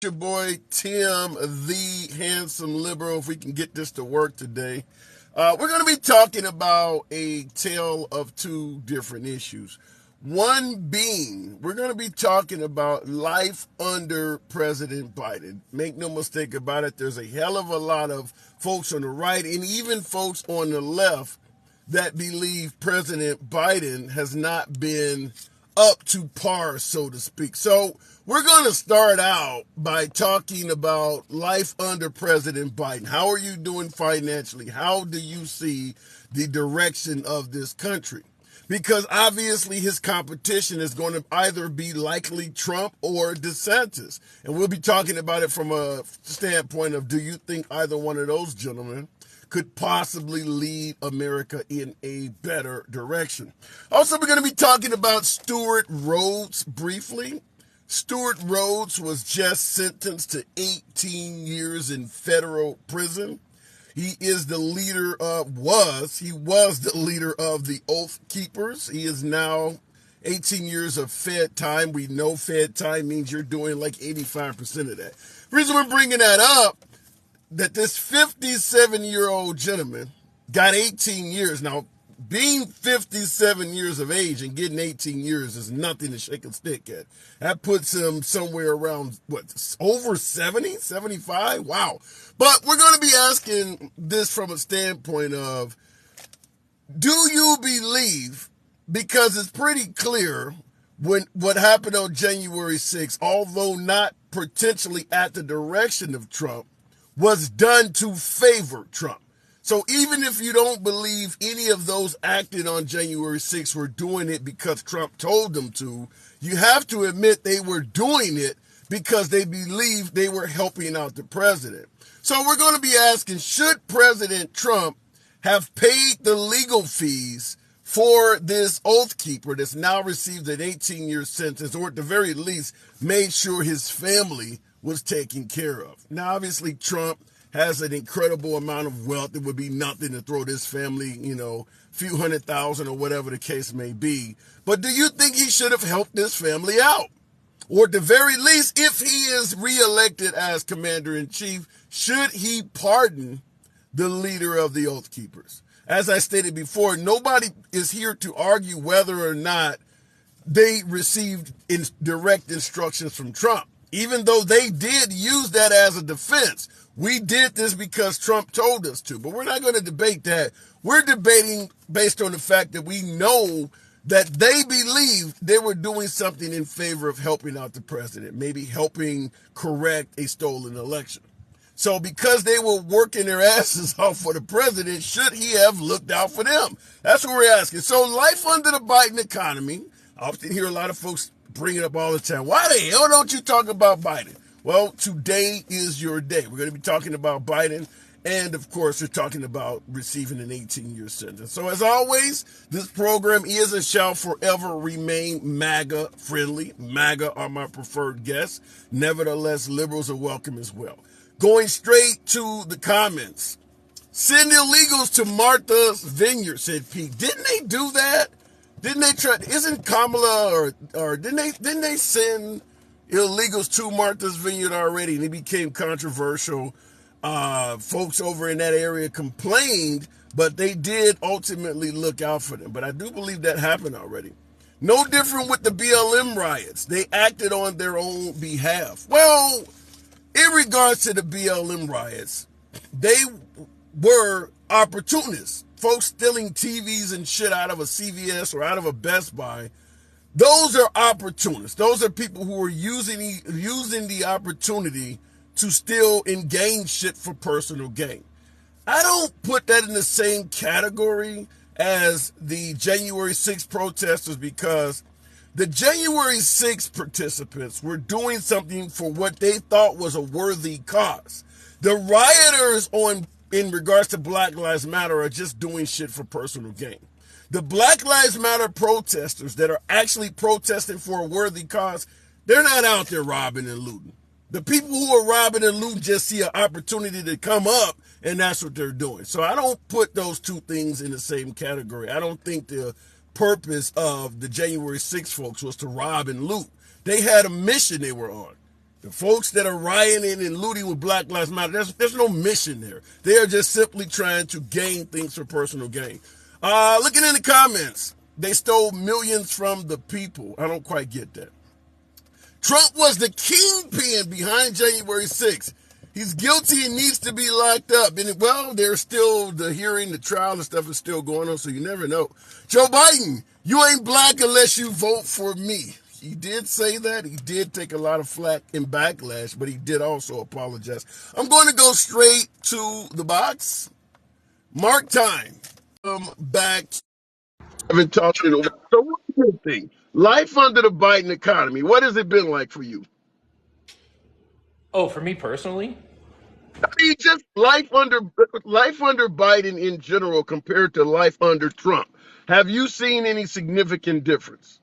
Your boy Tim, the handsome liberal, if we can get this to work today. We're going to be talking about a tale of two different issues. One being, we're going to be talking about life under President Biden. Make no mistake about it, there's a hell of a lot of folks on the right and even folks on the left that believe President Biden has not been up to par, so to speak. So we're going to start out by talking about life under President Biden. How are you doing financially? How do you see the direction of this country? Because obviously his competition is going to either be likely Trump or DeSantis. And we'll be talking about it from a standpoint of, do you think either one of those gentlemen could possibly lead America in a better direction? Also, we're going to be talking about Stewart Rhodes briefly. Stewart Rhodes was just sentenced to 18 years in federal prison. He is the leader of, he was the leader of the Oath Keepers. He is now 18 years of Fed time. We know Fed time means you're doing like 85% of that. The reason we're bringing that up, that this 57-year-old gentleman got 18 years. Now, being 57 years of age and getting 18 years is nothing to shake a stick at. That puts him somewhere around, over 70, 75? Wow. But we're going to be asking this from a standpoint of, do you believe, because it's pretty clear when what happened on January 6th, although not potentially at the direction of Trump, was done to favor Trump. So even if you don't believe any of those acting on January 6th were doing it because Trump told them to, you have to admit they were doing it because they believed they were helping out the president. So we're going to be asking, should President Trump have paid the legal fees for this Oath Keeper that's now received an 18-year sentence, or at the very least made sure his family was taken care of? Now, obviously, Trump has an incredible amount of wealth. It would be nothing to throw this family, a few $100,000 or whatever the case may be. But do you think he should have helped this family out? Or at the very least, if he is reelected as commander-in-chief, should he pardon the leader of the Oath Keepers? As I stated before, nobody is here to argue whether or not they received direct instructions from Trump, even though they did use that as a defense. We did this because Trump told us to, but we're not going to debate that. We're debating based on the fact that we know that they believed they were doing something in favor of helping out the president, maybe helping correct a stolen election. So because they were working their asses off for the president, should he have looked out for them? That's what we're asking. So life under the Biden economy, I often hear a lot of folks bring it up all the time. Why the hell don't you talk about Biden? Well, today is your day. We're going to be talking about Biden, and of course, we're talking about receiving an 18-year sentence. So as always, this program is and shall forever remain MAGA friendly. MAGA are my preferred guests. Nevertheless, liberals are welcome as well. Going straight to the comments. Send illegals to Martha's Vineyard, said Pete. Didn't they do that? Didn't they try? Isn't Kamala or didn't they send illegals to Martha's Vineyard already, and it became controversial? Folks over in that area complained, but they did ultimately look out for them. But I do believe that happened already. No different with the BLM riots. They acted on their own behalf. Well, in regards to the BLM riots, they were opportunists. Folks stealing TVs and shit out of a CVS or out of a Best Buy. Those are opportunists. Those are people who are using the opportunity to steal and gain shit for personal gain. I don't put that in the same category as the January 6th protesters, because the January 6th participants were doing something for what they thought was a worthy cause. The rioters in regards to Black Lives Matter are just doing shit for personal gain. The Black Lives Matter protesters that are actually protesting for a worthy cause, they're not out there robbing and looting. The people who are robbing and looting just see an opportunity to come up, and that's what they're doing. So I don't put those two things in the same category. I don't think the purpose of the January 6th folks was to rob and loot. They had a mission they were on. The folks that are rioting and looting with Black Lives Matter, there's no mission there. They are just simply trying to gain things for personal gain. Looking in the comments, they stole millions from the people. I don't quite get that. Trump was the kingpin behind January 6th. He's guilty and needs to be locked up. And well, there's still the hearing, the trial and stuff is still going on, so you never know. Joe Biden, you ain't black unless you vote for me. He did say that. He did take a lot of flack and backlash, but he did also apologize. I'm going to go straight to the box. Mark time. Back. I've been talking in a while. So what's the good thing? Life under the Biden economy. What has it been like for you? Oh, for me personally? I mean, just life under Biden in general compared to life under Trump. Have you seen any significant difference?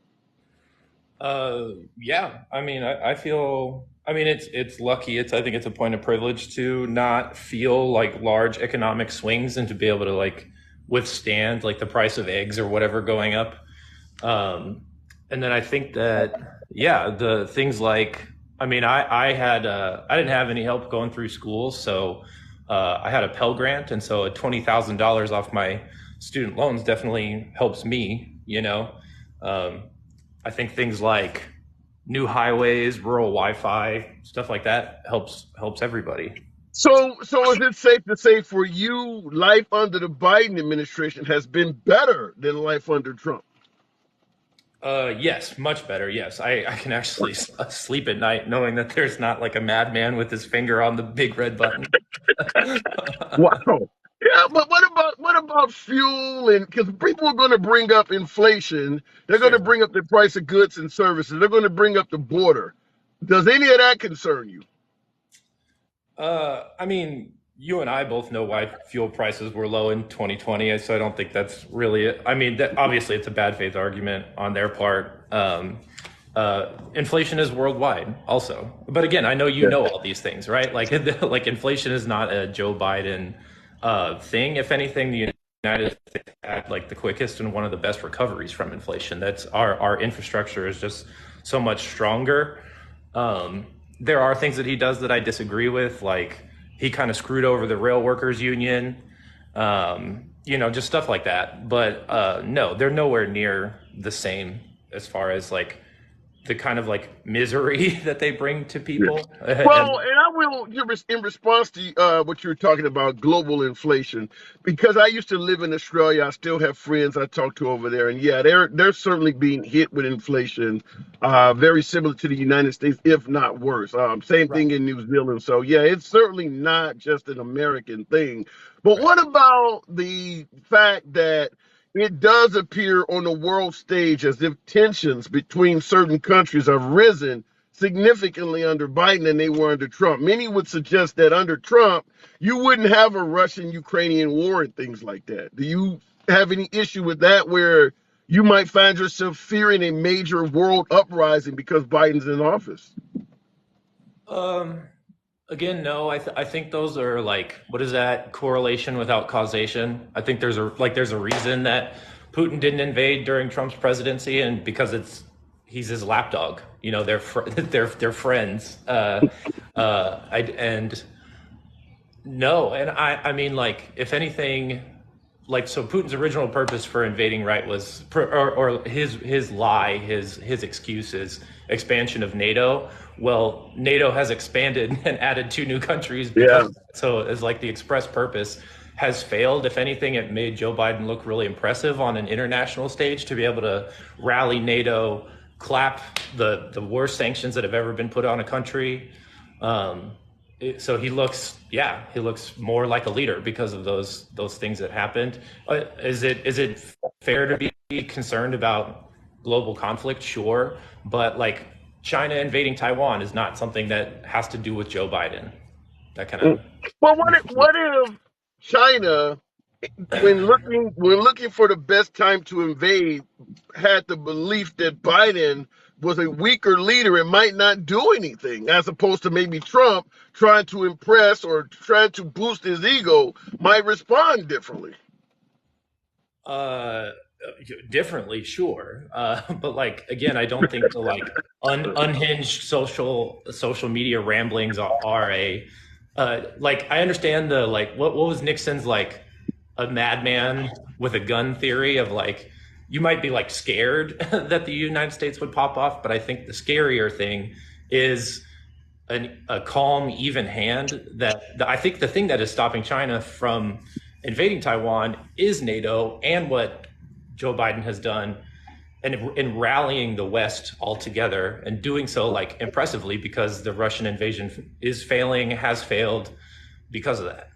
Yeah. I feel. It's lucky. I think it's a point of privilege to not feel like large economic swings and to be able to like withstand like the price of eggs or whatever going up. And then I think that yeah, the things like I didn't have any help going through school, so I had a Pell Grant, and so a $20,000 off my student loans definitely helps me. Um, I think things like new highways, rural Wi-Fi, stuff like that helps everybody. So is it safe to say for you, life under the Biden administration has been better than life under Trump? Yes, much better. Yes, I can actually sleep at night knowing that there's not like a madman with his finger on the big red button. Wow. Yeah, but what about fuel? And because people are going to bring up inflation, they're going to Sure. bring up the price of goods and services. They're going to bring up the border. Does any of that concern you? You and I both know why fuel prices were low in 2020, so I don't think that's really it. Obviously it's a bad faith argument on their part. Inflation is worldwide also. But again, I know you know all these things, right? Like, like inflation is not a Joe Biden thing. If anything, the United States had like the quickest and one of the best recoveries from inflation. That's our infrastructure is just so much stronger. There are things that he does that I disagree with, like he kind of screwed over the rail workers union, just stuff like that. But no, they're nowhere near the same as far as like the kind of like misery that they bring to Yeah. people. Well, And and I will, in response to what you're talking about, global inflation, because I used to live in Australia. I still have friends I talk to over there, and yeah, they're certainly being hit with inflation, very similar to the United States, if not worse. Same right. thing in New Zealand. So yeah, it's certainly not just an American thing. But what about the fact that it does appear on the world stage as if tensions between certain countries have risen significantly under Biden than they were under Trump? Many would suggest that under Trump, you wouldn't have a Russian Ukrainian war and things like that. Do you have any issue with that where you might find yourself fearing a major world uprising because Biden's in office? Um, Again, no, I think those are like, what is that correlation without causation? I think there's a reason that Putin didn't invade during Trump's presidency, and because he's his lapdog. They're friends. And no, and like if anything, like so Putin's original purpose for invading, right, was or his lie, his excuse is expansion of NATO. Well, NATO has expanded and added two new countries because Yeah. of that. So it's like the express purpose has failed. If anything, it made Joe Biden look really impressive on an international stage to be able to rally NATO, clap the worst sanctions that have ever been put on a country. Um, so he looks more like a leader because of those things that happened. Is it fair to be concerned about global conflict? Sure, but like China invading Taiwan is not something that has to do with Joe Biden. That kind Mm. of Well, what if China, when looking for the best time to invade, had the belief that Biden was a weaker leader and might not do anything, as opposed to maybe Trump trying to impress or trying to boost his ego, might respond differently. differently, sure, but like again, I don't think the like unhinged social media ramblings are a like I understand the like what was Nixon's like a madman with a gun theory of like you might be like scared that the United States would pop off, but I think the scarier thing is a calm, even hand. I think the thing that is stopping China from invading Taiwan is NATO and what Joe Biden has done and in rallying the West all together and doing so like impressively because the Russian invasion is failing, has failed because of that.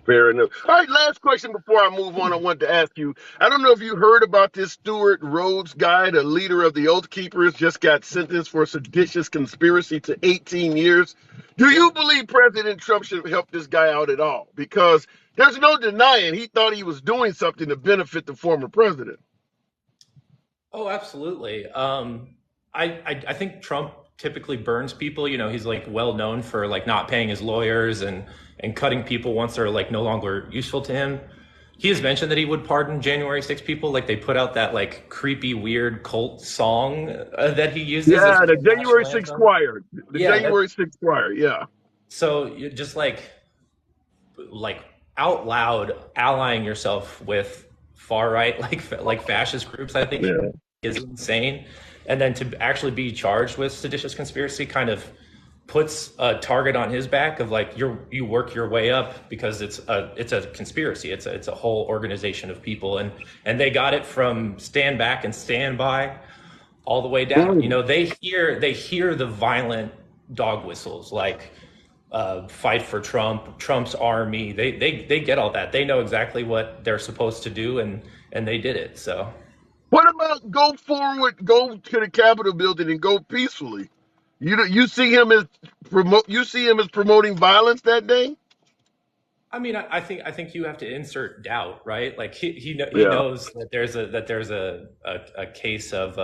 Fair enough. All right, last question before I move on. I wanted to ask you. I don't know if you heard about this Stuart Rhodes guy, the leader of the Oath Keepers, just got sentenced for seditious conspiracy to 18 years. Do you believe President Trump should help this guy out at all? Because there's no denying he thought he was doing something to benefit the former president. Oh, absolutely. I think Trump typically burns people. You know, he's like well known for like not paying his lawyers and cutting people once they're like no longer useful to him. He has mentioned that he would pardon January 6 people. Like they put out that like creepy, weird cult song that he uses as Yeah, the the January national 6th anthem. choir. The Yeah, that, January 6th choir, yeah. so you just like out loud allying yourself with far right like fascist groups, I think Yeah. is insane. And then to actually be charged with seditious conspiracy kind of puts a target on his back of like you work your way up because it's a conspiracy. It's a whole organization of people and they got it from stand back and stand by all the way down. You know, they hear the violent dog whistles like fight for Trump, Trump's army. They get all that. They know exactly what they're supposed to do and they did it. So What about go forward, go to the Capitol building and go peacefully? You see him as promoting violence that day? I mean, I think you have to insert doubt, right? Like he Yeah. knows that there's a case of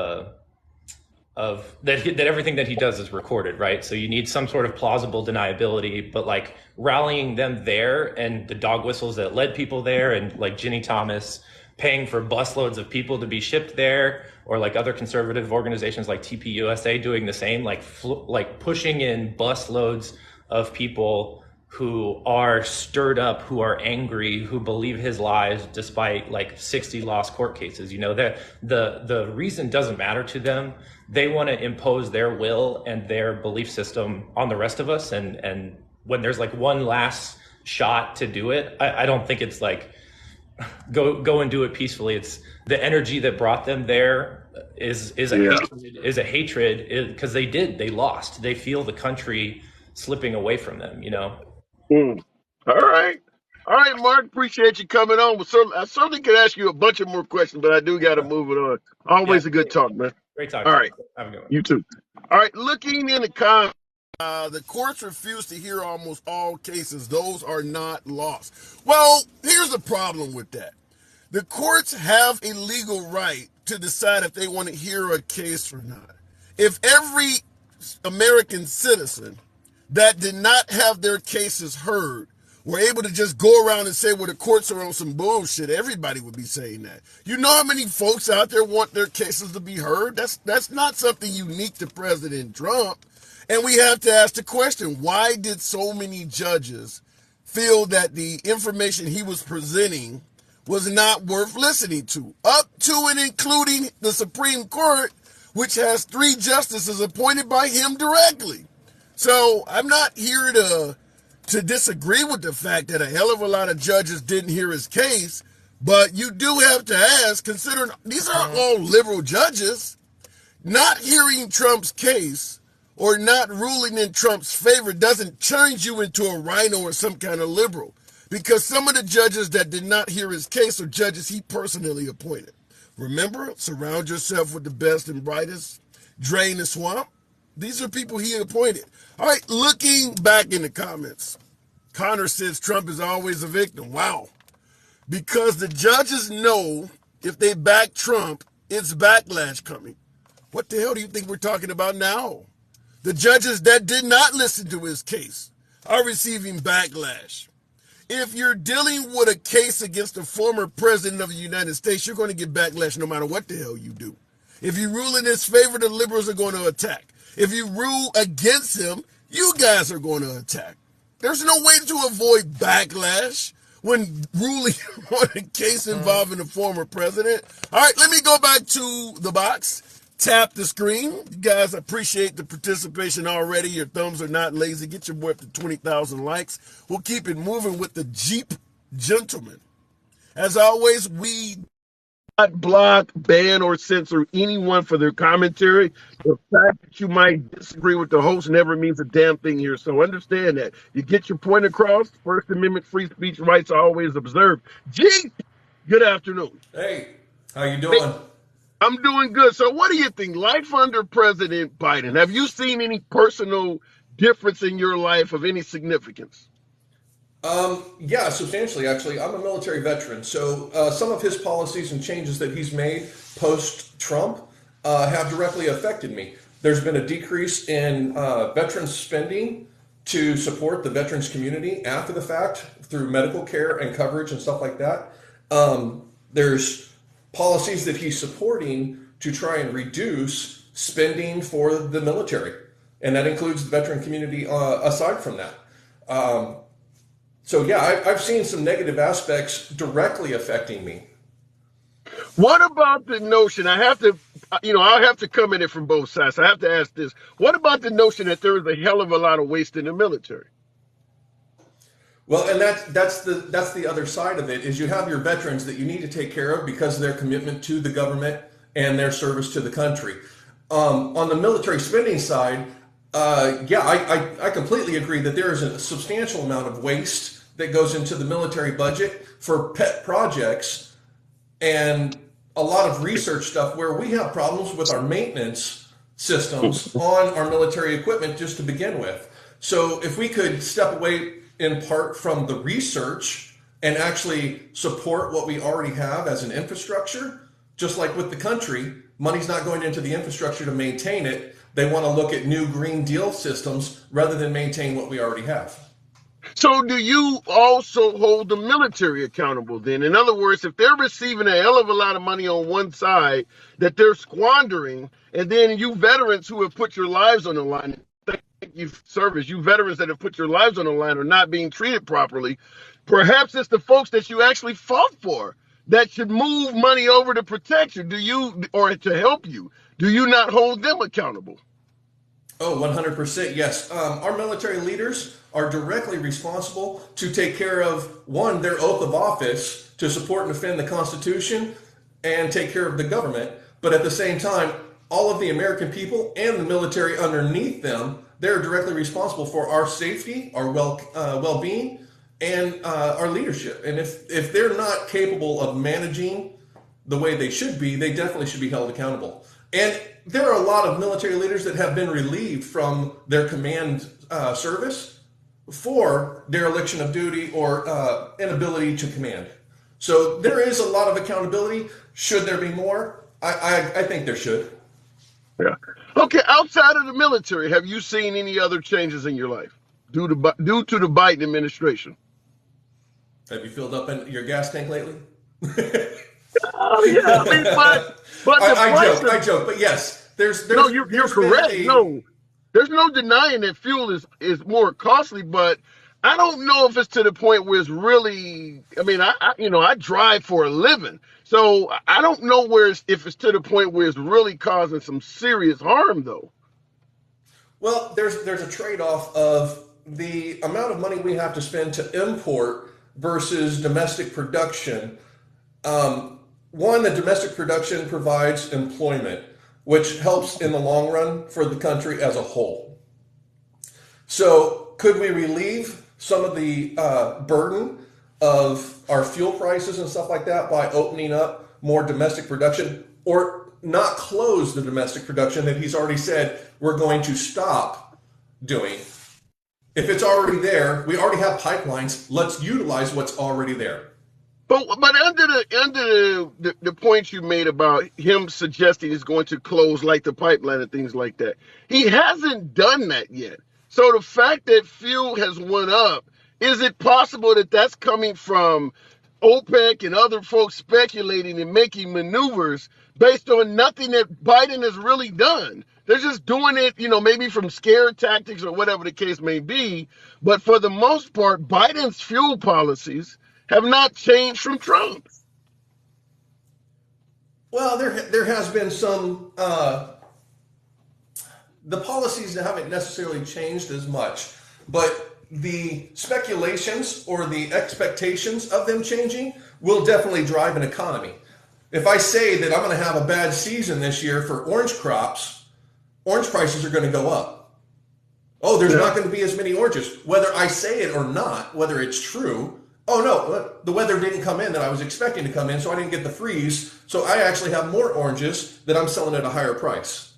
that everything that he does is recorded, right? So you need some sort of plausible deniability, but like rallying them there and the dog whistles that led people there, and like Ginny Thomas paying for busloads of people to be shipped there, or like other conservative organizations like TPUSA doing the same, like pushing in busloads of people who are stirred up, who are angry, who believe his lies despite like 60 lost court cases. You know, that the reason doesn't matter to them. They want to impose their will and their belief system on the rest of us. And when there's like one last shot to do it, I don't think it's like go and do it peacefully. It's the energy that brought them there Yeah. is a hatred because they lost. They feel the country slipping away from them, you know. Mm. All right. All right, Mark. Appreciate you coming on. I certainly could ask you a bunch of more questions, but I do got to move it on. Yeah, Always a good talk, man. great talk All to you. right. Have a good one. You too. All right. Looking in the comments. The courts refuse to hear almost all cases. Those are not lost. Well, here's the problem with that. The courts have a legal right to decide if they want to hear a case or not. If every American citizen that did not have their cases heard were able to just go around and say, well, the courts are on some bullshit, everybody would be saying that. You know how many folks out there want their cases to be heard? That's not something unique to President Trump. And we have to ask the question, why did so many judges feel that the information he was presenting was not worth listening to? Up to and including the Supreme Court, which has 3 justices appointed by him directly. So I'm not here to disagree with the fact that a hell of a lot of judges didn't hear his case, but you do have to ask, considering these aren't all liberal judges, not hearing Trump's case or not ruling in Trump's favor doesn't change you into a rhino or some kind of liberal, because some of the judges that did not hear his case are judges he personally appointed. Remember, surround yourself with the best and brightest, drain the swamp. These are people he appointed. All right, looking back in the comments, Connor says Trump is always a victim. Wow. Because the judges know if they back Trump, it's backlash coming. What the hell do you think we're talking about now? The judges that did not listen to his case are receiving backlash. If you're dealing with a case against a former president of the United States, you're going to get backlash no matter what the hell you do. If you rule in his favor, the liberals are going to attack. If you rule against him, you guys are going to attack. There's no way to avoid backlash when ruling on a case involving a former president. All right, let me go back to the box. Tap the screen. You guys appreciate the participation already. Your thumbs are not lazy. Get your boy up to 20,000 likes. We'll keep it moving with the Jeep Gentleman. As always, we not block, ban, or censor anyone for their commentary. The fact that you might disagree with the host never means a damn thing here. So understand that. You get your point across. First Amendment free speech rights are always observed. Jeep, good afternoon. Hey, how you doing? Hey, I'm doing good. So what do you think? Life under President Biden, have you seen any personal difference in your life of any significance? Yeah, substantially, actually. I'm a military veteran, so some of his policies and changes that he's made post-Trump have directly affected me. There's been a decrease in veterans spending to support the veterans community after the fact through medical care and coverage and stuff like that. There's policies that he's supporting to try and reduce spending for the military, and that includes the veteran community aside from that. So yeah, I've seen some negative aspects directly affecting me. What about the notion? I have to, I'll have to come at it from both sides. I have to ask this. What about the notion that there is a hell of a lot of waste in the military? Well, and that's the other side of it is you have your veterans that you need to take care of because of their commitment to the government and their service to the country. On the military spending side, I completely agree that there is a substantial amount of waste that goes into the military budget for pet projects and a lot of research stuff where we have problems with our maintenance systems on our military equipment just to begin with. So if we could step away in part from the research and actually support what we already have as an infrastructure, just like with the country, money's not going into the infrastructure to maintain it. They want to look at new Green Deal systems rather than maintain what we already have. So do you also hold the military accountable then? In other words, if they're receiving a hell of a lot of money on one side that they're squandering, and then you veterans who have put your lives on the line, thank you for service, you veterans that have put your lives on the line are not being treated properly, perhaps it's the folks that you actually fought for that should move money over to protect you. Do you, or to help you, do you not hold them accountable? Oh, 100%, yes. Our military leaders are directly responsible to take care of, one, their oath of office to support and defend the Constitution and take care of the government. But at the same time, all of the American people and the military underneath them, they're directly responsible for our safety, our well-being, and our leadership. And if they're not capable of managing the way they should be, they definitely should be held accountable. And there are a lot of military leaders that have been relieved from their command service for dereliction of duty or inability to command. So there is a lot of accountability. Should there be more? I think there should. Yeah. Okay. Outside of the military, have you seen any other changes in your life due to the Biden administration? Have you filled up your gas tank lately? Oh yeah, I mean, but I joke, but yes, there's no, you're correct. No, there's no denying that fuel is more costly, but I don't know if it's to the point where it's really. I mean, I drive for a living, so I don't know if it's to the point where it's really causing some serious harm, though. Well, there's a trade-off of the amount of money we have to spend to import versus domestic production. One, the domestic production provides employment, which helps in the long run for the country as a whole. So could we relieve some of the burden of our fuel prices and stuff like that by opening up more domestic production, or not close the domestic production that he's already said we're going to stop doing? If it's already there, we already have pipelines, let's utilize what's already there. But under the points you made about him suggesting he's going to close like the pipeline and things like that, he hasn't done that yet. So the fact that fuel has went up is it possible that that's coming from OPEC and other folks speculating and making maneuvers based on nothing that Biden has really done? They're just doing it, maybe from scare tactics or whatever the case may be. But for the most part, Biden's fuel policies have not changed from Trump's. Well, there has been some, the policies haven't necessarily changed as much, but the speculations or the expectations of them changing will definitely drive an economy. If I say that I'm going to have a bad season this year for orange crops, orange prices are going to go up. Oh, there's not going to be as many oranges. Whether I say it or not, whether it's true, oh no, the weather didn't come in that I was expecting to come in, so I didn't get the freeze. So I actually have more oranges that I'm selling at a higher price.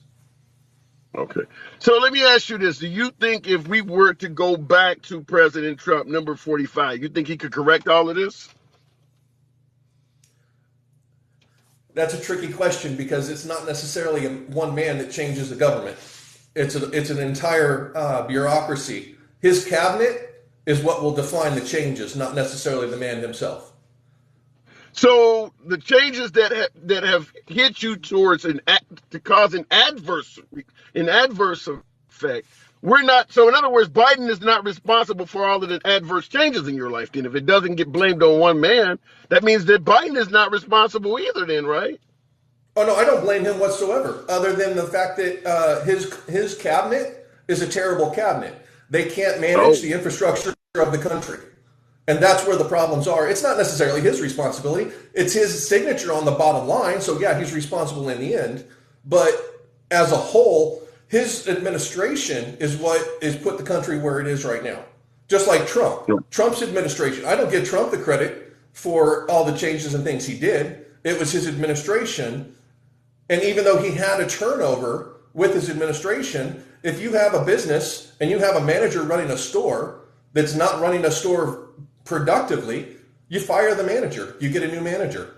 Okay. So let me ask you this. Do you think if we were to go back to President Trump, number 45, you think he could correct all of this? That's a tricky question because it's not necessarily one man that changes the government. It's an entire bureaucracy. His cabinet is what will define the changes, not necessarily the man himself. So the changes that have hit you towards to cause an adverse effect, we're not. So in other words, Biden is not responsible for all of the adverse changes in your life. Then, if it doesn't get blamed on one man, that means that Biden is not responsible either. Then, right? Oh no, I don't blame him whatsoever. Other than the fact that his cabinet is a terrible cabinet. They can't manage the infrastructure of the country. And that's where the problems are. It's not necessarily his responsibility. It's his signature on the bottom line. So yeah, he's responsible in the end. But as a whole, his administration is what has put the country where it is right now. Just like Trump. Yep. Trump's administration. I don't give Trump the credit for all the changes and things he did. It was his administration. And even though he had a turnover with his administration, if you have a business and you have a manager running a store that's not running a store productively, you fire the manager. You get a new manager.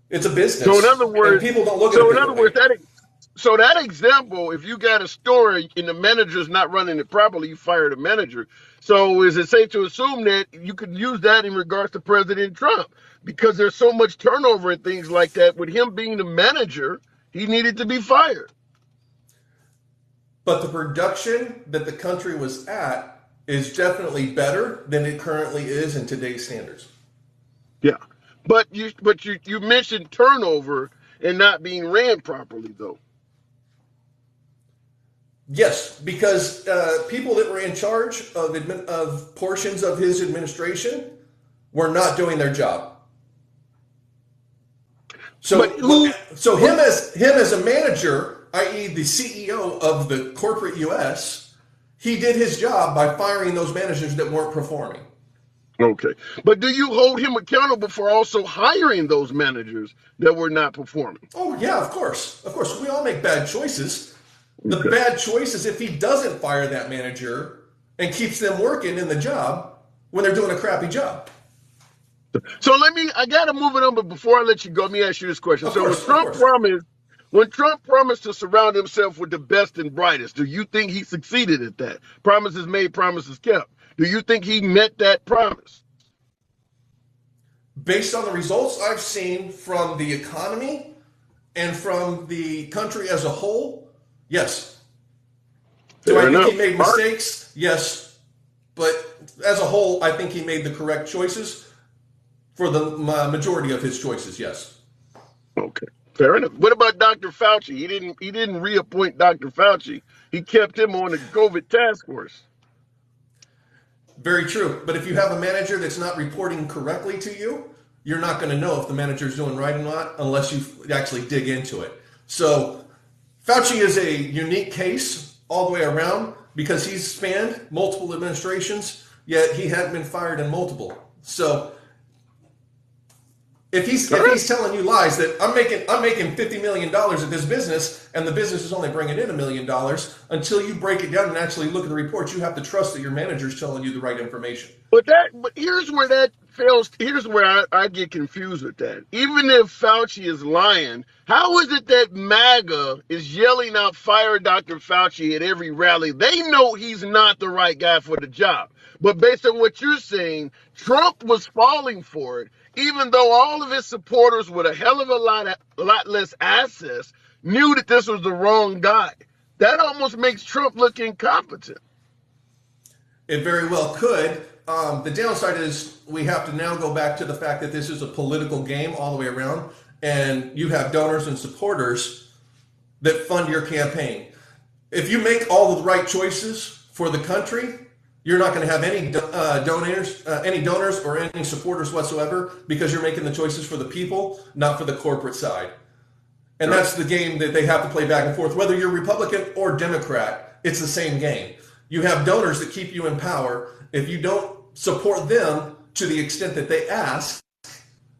It's a business. So in other words, people don't look at it. So in other words, that example, if you got a store and the manager's not running it properly, you fire the manager. So is it safe to assume that you could use that in regards to President Trump? Because there's so much turnover and things like that. With him being the manager, he needed to be fired. But the production that the country was at is definitely better than it currently is in today's standards. Yeah, but you mentioned turnover and not being ran properly, though. Yes, because people that were in charge of portions of his administration were not doing their job. So him as a manager, i.e., the CEO of the corporate U.S., he did his job by firing those managers that weren't performing. Okay. But do you hold him accountable for also hiring those managers that were not performing? Oh, yeah, of course. Of course. We all make bad choices. The bad choice is if he doesn't fire that manager and keeps them working in the job when they're doing a crappy job. So I got to move it on, but before I let you go, let me ask you this question. When Trump promised to surround himself with the best and brightest, do you think he succeeded at that? Promises made, promises kept. Do you think he met that promise? Based on the results I've seen from the economy and from the country as a whole, yes. Do I think he made mistakes? Yes. But as a whole, I think he made the correct choices for the majority of his choices, yes. Okay. Fair enough. What about Dr. Fauci? He didn't reappoint Dr. Fauci. He kept him on the COVID task force. Very true. But if you have a manager that's not reporting correctly to you, you're not going to know if the manager's doing right or not unless you actually dig into it. So Fauci is a unique case all the way around because he's spanned multiple administrations, yet he hadn't been fired in multiple. So if he's telling you lies that I'm making $50 million at this business and the business is only bringing in $1 million, until you break it down and actually look at the reports, you have to trust that your manager's telling you the right information. But here's where that here's where I get confused with that. Even if Fauci is lying, how is it that MAGA is yelling out fire Dr. Fauci at every rally? They know he's not the right guy for the job. But based on what you're saying, Trump was falling for it, even though all of his supporters with a hell of a lot less access knew that this was the wrong guy. That almost makes Trump look incompetent. It very well could. The downside is we have to now go back to the fact that this is a political game all the way around, and you have donors and supporters that fund your campaign. If you make all the right choices for the country, you're not going to have any donors or any supporters whatsoever, because you're making the choices for the people, not for the corporate side. And that's the game that they have to play back and forth. Whether you're Republican or Democrat, it's the same game. You have donors that keep you in power. If you don't support them to the extent that they ask,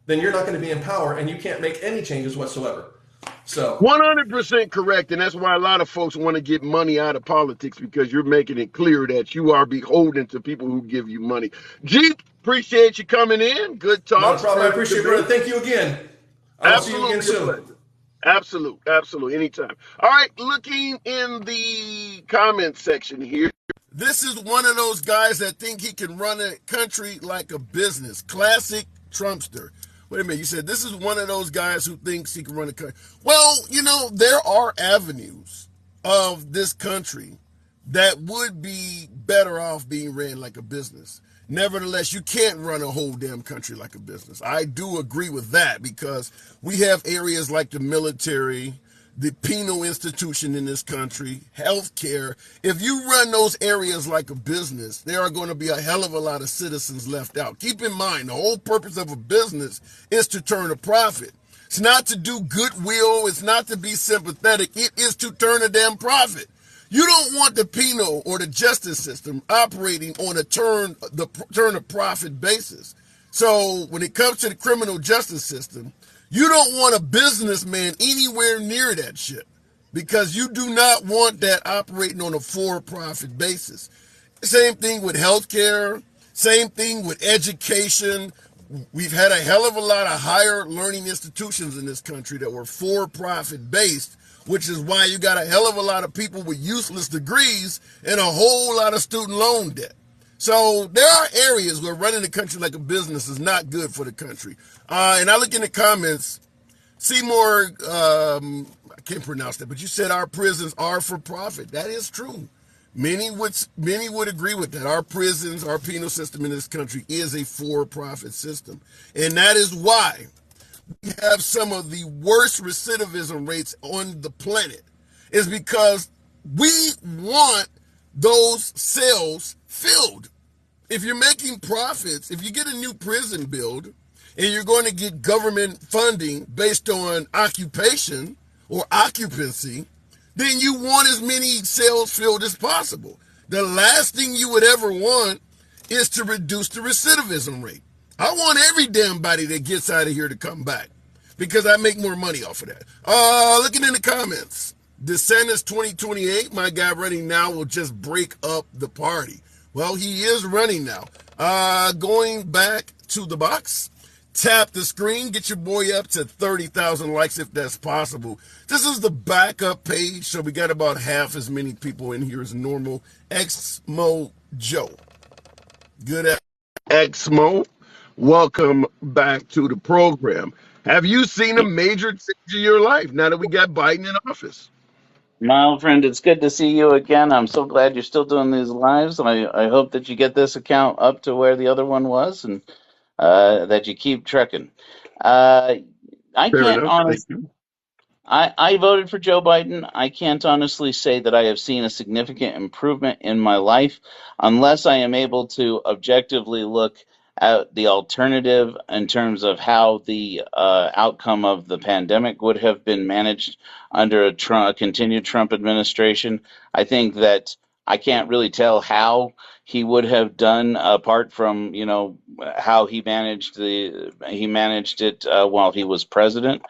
then you're not going to be in power, and you can't make any changes whatsoever. So 100% correct. And that's why a lot of folks want to get money out of politics, because you're making it clear that you are beholden to people who give you money. Jeep, appreciate you coming in. Good talk. no problem. I appreciate it, brother. Thank you again. I'll see you again soon. Absolutely. Anytime. All right. Looking in the comment section here. This is one of those guys that think he can run a country like a business. Classic Trumpster. Wait a minute. You said this is one of those guys who thinks he can run a country. Well, there are avenues of this country that would be better off being ran like a business. Nevertheless, you can't run a whole damn country like a business. I do agree with that, because we have areas like the military, the penal institution in this country, healthcare. If you run those areas like a business, there are going to be a hell of a lot of citizens left out. Keep in mind, the whole purpose of a business is to turn a profit. It's not to do goodwill. It's not to be sympathetic. It is to turn a damn profit. You don't want the penal or the justice system operating on a turn a profit basis. So when it comes to the criminal justice system, you don't want a businessman anywhere near that shit, because you do not want that operating on a for-profit basis. Same thing with healthcare, same thing with education. We've had a hell of a lot of higher learning institutions in this country that were for-profit based, which is why you got a hell of a lot of people with useless degrees and a whole lot of student loan debt. So there are areas where running the country like a business is not good for the country. And I look in the comments, Seymour, I can't pronounce that, but you said our prisons are for profit. That is true. Many would agree with that. Our prisons, our penal system in this country is a for-profit system. And that is why we have some of the worst recidivism rates on the planet, is because we want those cells filled. If you're making profits, if you get a new prison build and you're going to get government funding based on occupation or occupancy, then you want as many cells filled as possible. The last thing you would ever want is to reduce the recidivism rate. I want every damn body that gets out of here to come back, because I make more money off of that. Looking in the comments, DeSantis 2028, my guy running now will just break up the party. Well, he is running now. Going back to the box, tap the screen, get your boy up to 30,000 likes if that's possible. This is the backup page, so we got about half as many people in here as normal. Xmo Joe. Good Xmo. Welcome back to the program. Have you seen a major change in your life now that we got Biden in office? My old friend, it's good to see you again. I'm so glad you're still doing these lives. I hope that you get this account up to where the other one was, and that you keep trekking. I Fair can't enough. honestly. I voted for Joe Biden. I can't honestly say that I have seen a significant improvement in my life unless I am able to objectively look at the alternative in terms of how the outcome of the pandemic would have been managed under a continued Trump administration. I think that I can't really tell how he would have done, apart from how he managed it while he was president.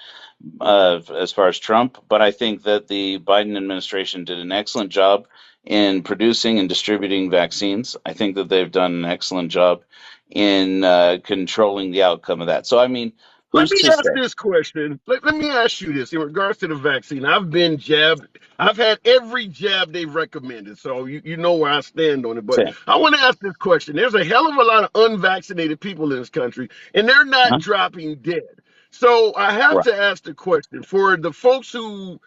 As far as Trump, but I think that the Biden administration did an excellent job in producing and distributing vaccines. I think that they've done an excellent job in controlling the outcome of that. So, I mean, Let who's me to ask say? this question. Let me ask you this in regards to the vaccine. I've been jabbed. I've had every jab they've recommended. So you know where I stand on it. But Say, I want to ask this question. There's a hell of a lot of unvaccinated people in this country, and they're not huh? dropping dead. So I have Right. to ask the question for the folks who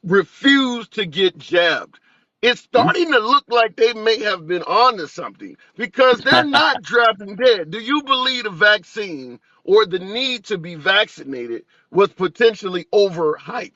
refuse to get jabbed. It's Mhm. starting to look like they may have been onto something because they're not dropping dead. Do you believe the vaccine or the need to be vaccinated was potentially overhyped?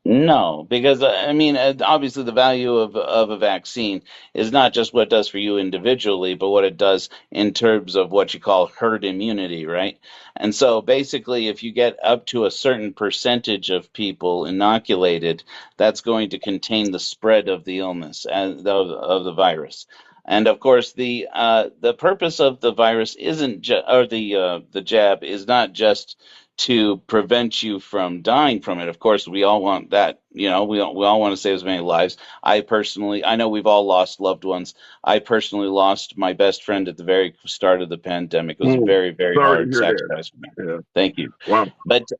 No, because I mean, obviously, the value of a vaccine is not just what it does for you individually, but what it does in terms of what you call herd immunity, right? And so, basically, if you get up to a certain percentage of people inoculated, that's going to contain the spread of the illness and of the virus. And of course, the purpose of the virus isn't or the jab is not just to prevent you from dying from it. Of course, we all want that. We all want to save as many lives. I know we've all lost loved ones. I personally lost my best friend at the very start of the pandemic. It was a Mm, very, very sorry to hard hear that. sacrifice for me. Yeah. Thank you. Wow. But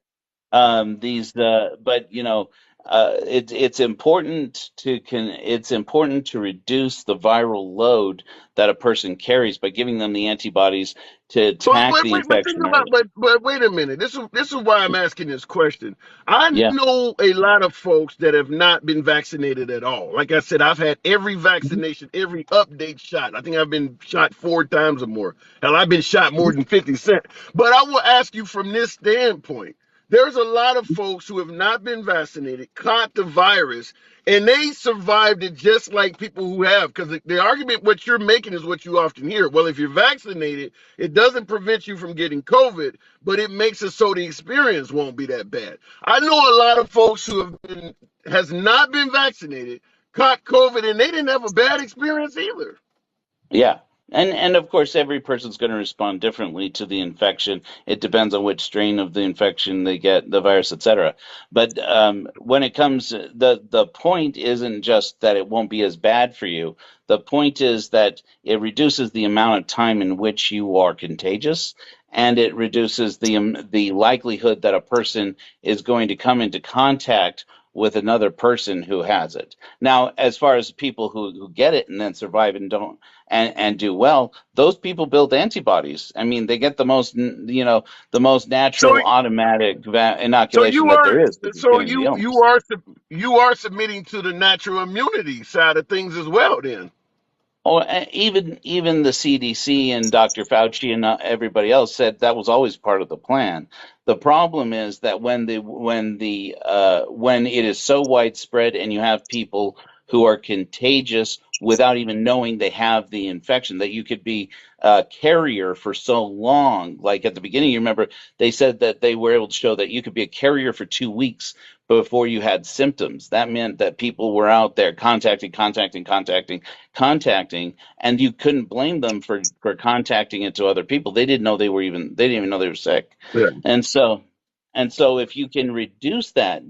but it's important it's important to reduce the viral load that a person carries by giving them the antibodies to attack the But think infection about early. but wait a minute. This is why I'm asking this question. I Yeah. know a lot of folks that have not been vaccinated at all. Like I said, I've had every Mhm. vaccination, every update shot. I think I've been shot 4 times or more. Hell, I've been shot more than 50 Cent. But I will ask you from this standpoint. There's a lot of folks who have not been vaccinated, caught the virus, and they survived it just like people who have. Because the argument what you're making is what you often hear. Well, if you're vaccinated, it doesn't prevent you from getting COVID, but it makes it so the experience won't be that bad. I know a lot of folks who has not been vaccinated, caught COVID, and they didn't have a bad experience either. Yeah. And of course, every person's going to respond differently to the infection. It depends on which strain of the infection they get, the virus, etc. But when it comes, the point isn't just that it won't be as bad for you. The point is that it reduces the amount of time in which you are contagious, and it reduces the likelihood that a person is going to come into contact with another person who has it. Now, as far as people who get it and then survive and don't and do well, those people build antibodies. I mean, they get the most So, natural automatic so inoculation you that are, there is because so getting the illness. you are submitting to the natural immunity side of things as well. Then, Oh, even the CDC and Dr. Fauci and everybody else said that was always part of the plan. The problem is that when it is so widespread and you have people who are contagious without even knowing they have the infection, that you could be a carrier for so long. Like at the beginning, you remember they said that they were able to show that you could be a carrier for 2 weeks before you had symptoms. That meant that people were out there contacting, and you couldn't blame them for contacting it to other people. They didn't even know they were sick. yeah. And so and so if you can reduce that,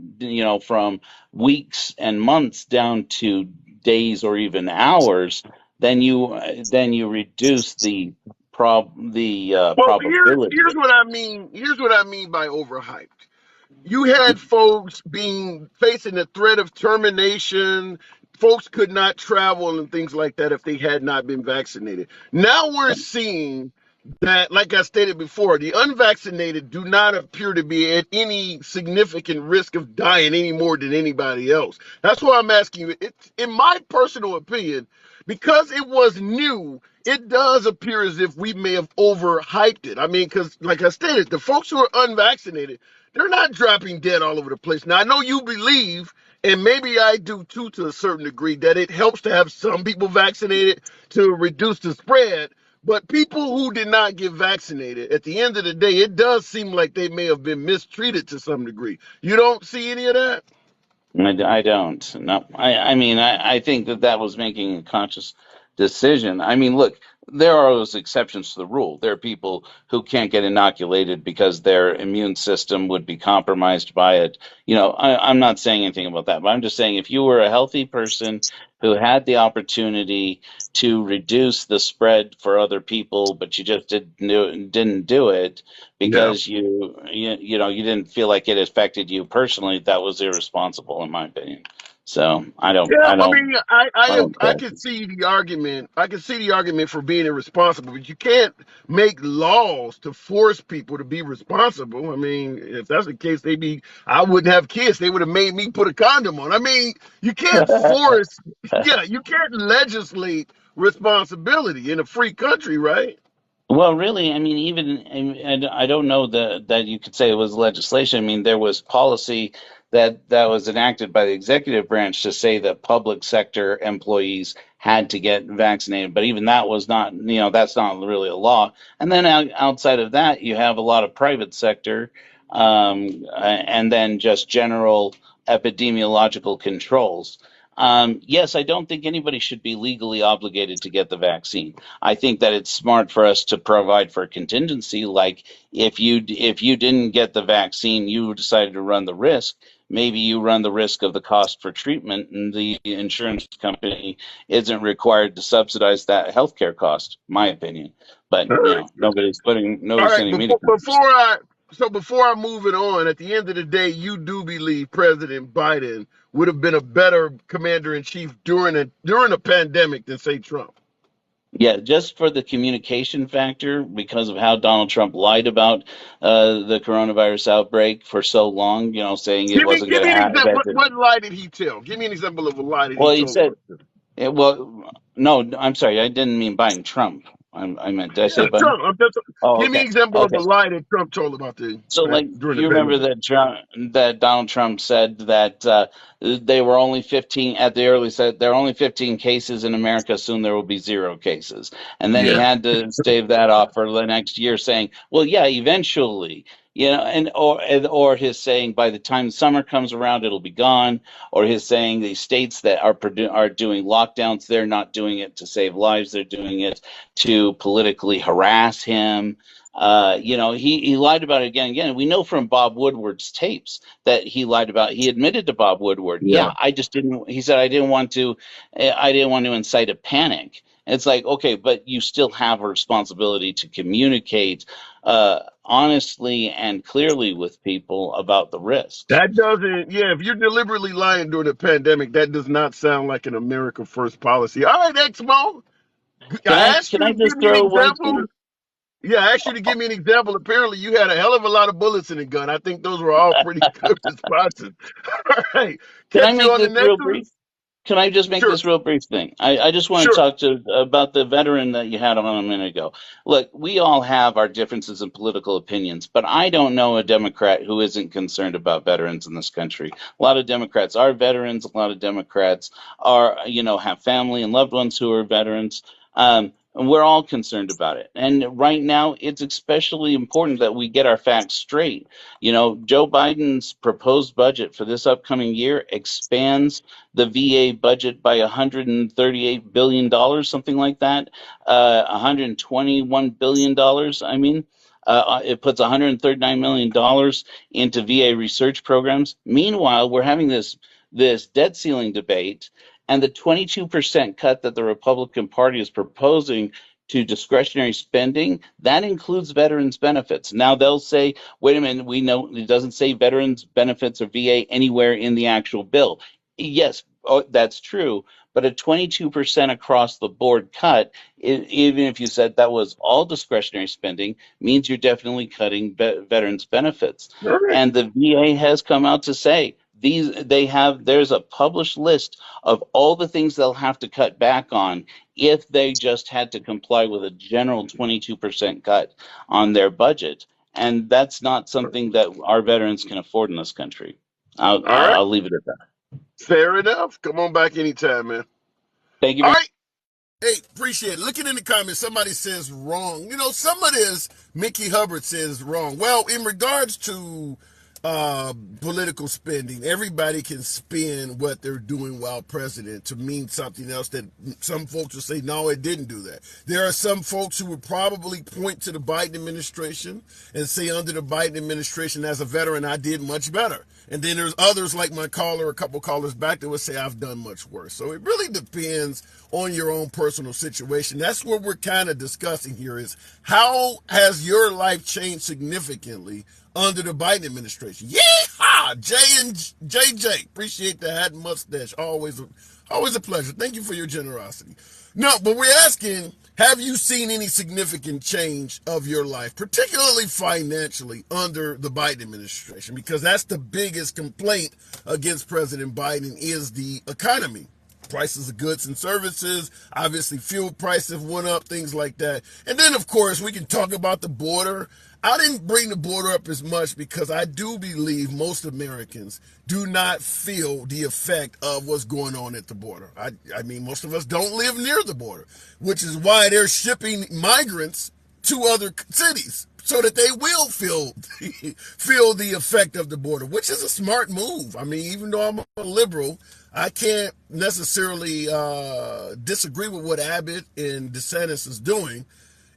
from weeks and months down to days or even hours, then you reduce the Well, probability here's of. what I mean. Here's what I mean by overhyped. You had folks being facing the threat of termination. Folks could not travel and things like that if they had not been vaccinated. Now we're seeing that, like I stated before, the unvaccinated do not appear to be at any significant risk of dying any more than anybody else. That's why I'm asking you. It's, in my personal opinion, because it was new, it does appear as if we may have overhyped it. I mean, because, like I stated, the folks who are unvaccinated, they're not dropping dead all over the place. Now, I know you believe, and maybe I do too to a certain degree, that it helps to have some people vaccinated to reduce the spread. But people who did not get vaccinated, at the end of the day, it does seem like they may have been mistreated to some degree. You don't see any of that? I don't. No, I mean, I think that was making a conscious decision. I mean, look, there are those exceptions to the rule. There are people who can't get inoculated because their immune system would be compromised by it. I'm not saying anything about that, but I'm just saying if you were a healthy person who had the opportunity to reduce the spread for other people, but you just didn't do it Yeah. because you didn't feel like it affected you personally. That was irresponsible, in my opinion. So I don't Yeah, I I don't mean, I don't I care. can see the argument. I can see the argument for being irresponsible, but you can't make laws to force people to be responsible. I mean, if that's the case, I wouldn't have kids. They would have made me put a condom on. I mean, you can't force. Yeah, you can't legislate responsibility in a free country, right? Well, really, I mean, even and I don't know that you could say it was legislation. I mean, there was policy that was enacted by the executive branch to say that public sector employees had to get vaccinated, but even that was not, that's not really a law. And then outside of that, you have a lot of private sector, and then just general epidemiological controls. Yes, I don't think anybody should be legally obligated to get the vaccine. I think that it's smart for us to provide for a contingency. Like if you didn't get the vaccine, you decided to run the risk. Maybe you run the risk of the cost for treatment, and the insurance company isn't required to subsidize that healthcare cost. My opinion, but All right. All nobody's right. sending me to Congress. Before I move it on, at the end of the day, you do believe President Biden would have been a better commander in chief during a pandemic than say Trump. Yeah, just for the communication factor, because of how Donald Trump lied about the coronavirus outbreak for so long, saying it wasn't Give going me to an example. happen. What lie did he tell? Give me an example of a lie that he Well, he told said, about this. no, I'm sorry, I didn't mean Biden, Trump. I meant, did I say Yeah, Biden? Trump. Oh, Give me an okay. example of Okay. a lie that Trump told about So, like, during the you remember pandemic. that Donald Trump said that they were only 15 at the early said there are only 15 cases in America. Soon there will be zero cases, and then he Yeah. had to stave that off for the next year, saying, "Well, yeah, eventually." Or his saying by the time summer comes around it'll be gone, or his saying the states that are doing lockdowns, they're not doing it to save lives, they're doing it to politically harass him. He lied about it again and again. We know from Bob Woodward's tapes that he lied about. He admitted to Bob Woodward, Yeah. yeah, I just didn't. He said I didn't want to incite a panic. And it's like, okay, but you still have a responsibility to communicate honestly and clearly with people about the risks. That doesn't, yeah, if you're deliberately lying during a pandemic, that does not sound like an America First policy. All right, Exmo. Can I I asked can you I to give just me an throw one example. thing? Yeah, I asked you to give me an example. Apparently, you had a hell of a lot of bullets in the gun. I think those were all pretty good responses. All right. Can I Catch you make on the this next real one. brief? Can I just make Sure. this real brief thing? I just want to Sure. talk about the veteran that you had on a minute ago. Look, we all have our differences in political opinions, but I don't know a Democrat who isn't concerned about veterans in this country. A lot of Democrats are veterans. A lot of Democrats have family and loved ones who are veterans. And we're all concerned about it. And right now, it's especially important that we get our facts straight. Joe Biden's proposed budget for this upcoming year expands the VA budget by $138 billion, something like that. $121 billion. I mean, it puts $139 million into VA research programs. Meanwhile, we're having this debt ceiling debate, and the 22% cut that the Republican Party is proposing to discretionary spending, that includes veterans benefits. Now they'll say, wait a minute, we know it doesn't say veterans benefits or VA anywhere in the actual bill. Yes, that's true, but a 22% across the board cut, even if you said that was all discretionary spending, means you're definitely cutting veterans benefits. All right. And the VA has come out to say there's a published list of all the things they'll have to cut back on if they just had to comply with a general 22% cut on their budget. And that's not something that our veterans can afford in this country. I'll, All right. I'll leave it at that. Fair enough. Come on back anytime, man. Thank you All very right. Hey, appreciate it. Looking in the comments, somebody says wrong. Some of this Mickey Hubbard says wrong. Well, in regards to political spending. Everybody can spin what they're doing while president to mean something else that some folks will say, no, it didn't do that. There are some folks who would probably point to the Biden administration and say, under the Biden administration, as a veteran, I did much better. And then there's others like my caller, a couple callers back, that would say I've done much worse. So it really depends on your own personal situation. That's what we're kind of discussing here, is how has your life changed significantly under the Biden administration? Yeehaw! JJ, appreciate the hat and mustache. Always a pleasure. Thank you for your generosity. No, but we're asking, have you seen any significant change of your life, particularly financially, under the Biden administration? Because that's the biggest complaint against President Biden, is the economy. Prices of goods and services, obviously fuel prices have went up, things like that. And then, of course, we can talk about the border. I didn't bring the border up as much because I do believe most Americans do not feel the effect of what's going on at the border. I mean, most of us don't live near the border, which is why they're shipping migrants to other cities so that they will feel the effect of the border, which is a smart move. I mean, even though I'm a liberal, I can't necessarily disagree with what Abbott and DeSantis is doing.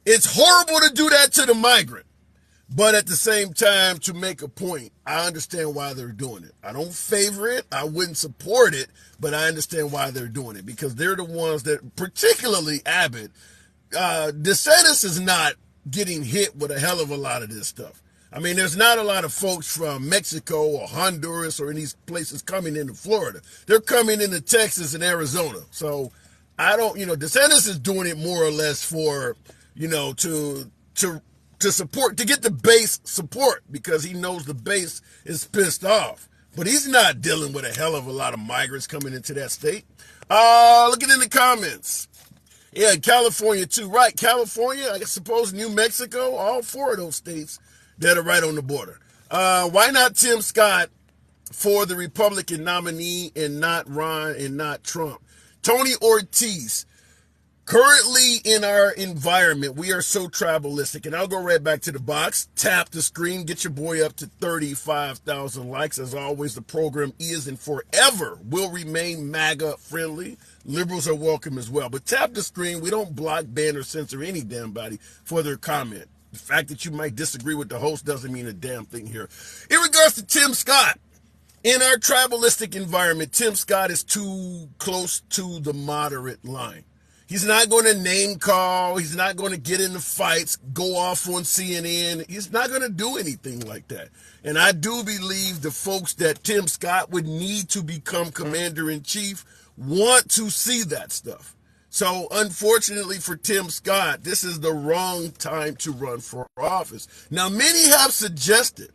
It's horrible to do that to the migrant. But at the same time, to make a point, I understand why they're doing it. I don't favor it. I wouldn't support it, but I understand why they're doing it, because they're the ones that, particularly Abbott, DeSantis is not getting hit with a hell of a lot of this stuff. I mean, there's not a lot of folks from Mexico or Honduras or in these places coming into Florida. They're coming into Texas and Arizona. So I don't, DeSantis is doing it more or less for, to support, to get the base support, because he knows the base is pissed off. But he's not dealing with a hell of a lot of migrants coming into that state. Looking in the comments. Yeah, California too. Right, California, I suppose New Mexico, all four of those states that are right on the border. Why not Tim Scott for the Republican nominee and not Ron and not Trump? Tony Ortiz. Currently in our environment, we are so tribalistic, and I'll go right back to the box, tap the screen, get your boy up to 35,000 likes. As always, the program is and forever will remain MAGA friendly. Liberals are welcome as well, but tap the screen. We don't block, ban, or censor any damn body for their comment. The fact that you might disagree with the host doesn't mean a damn thing here. In regards to Tim Scott, in our tribalistic environment, Tim Scott is too close to the moderate line. He's not going to name call. He's not going to get into fights, go off on CNN. He's not going to do anything like that. And I do believe the folks that Tim Scott would need to become commander-in-chief want to see that stuff. So unfortunately for Tim Scott, this is the wrong time to run for office. Now, many have suggested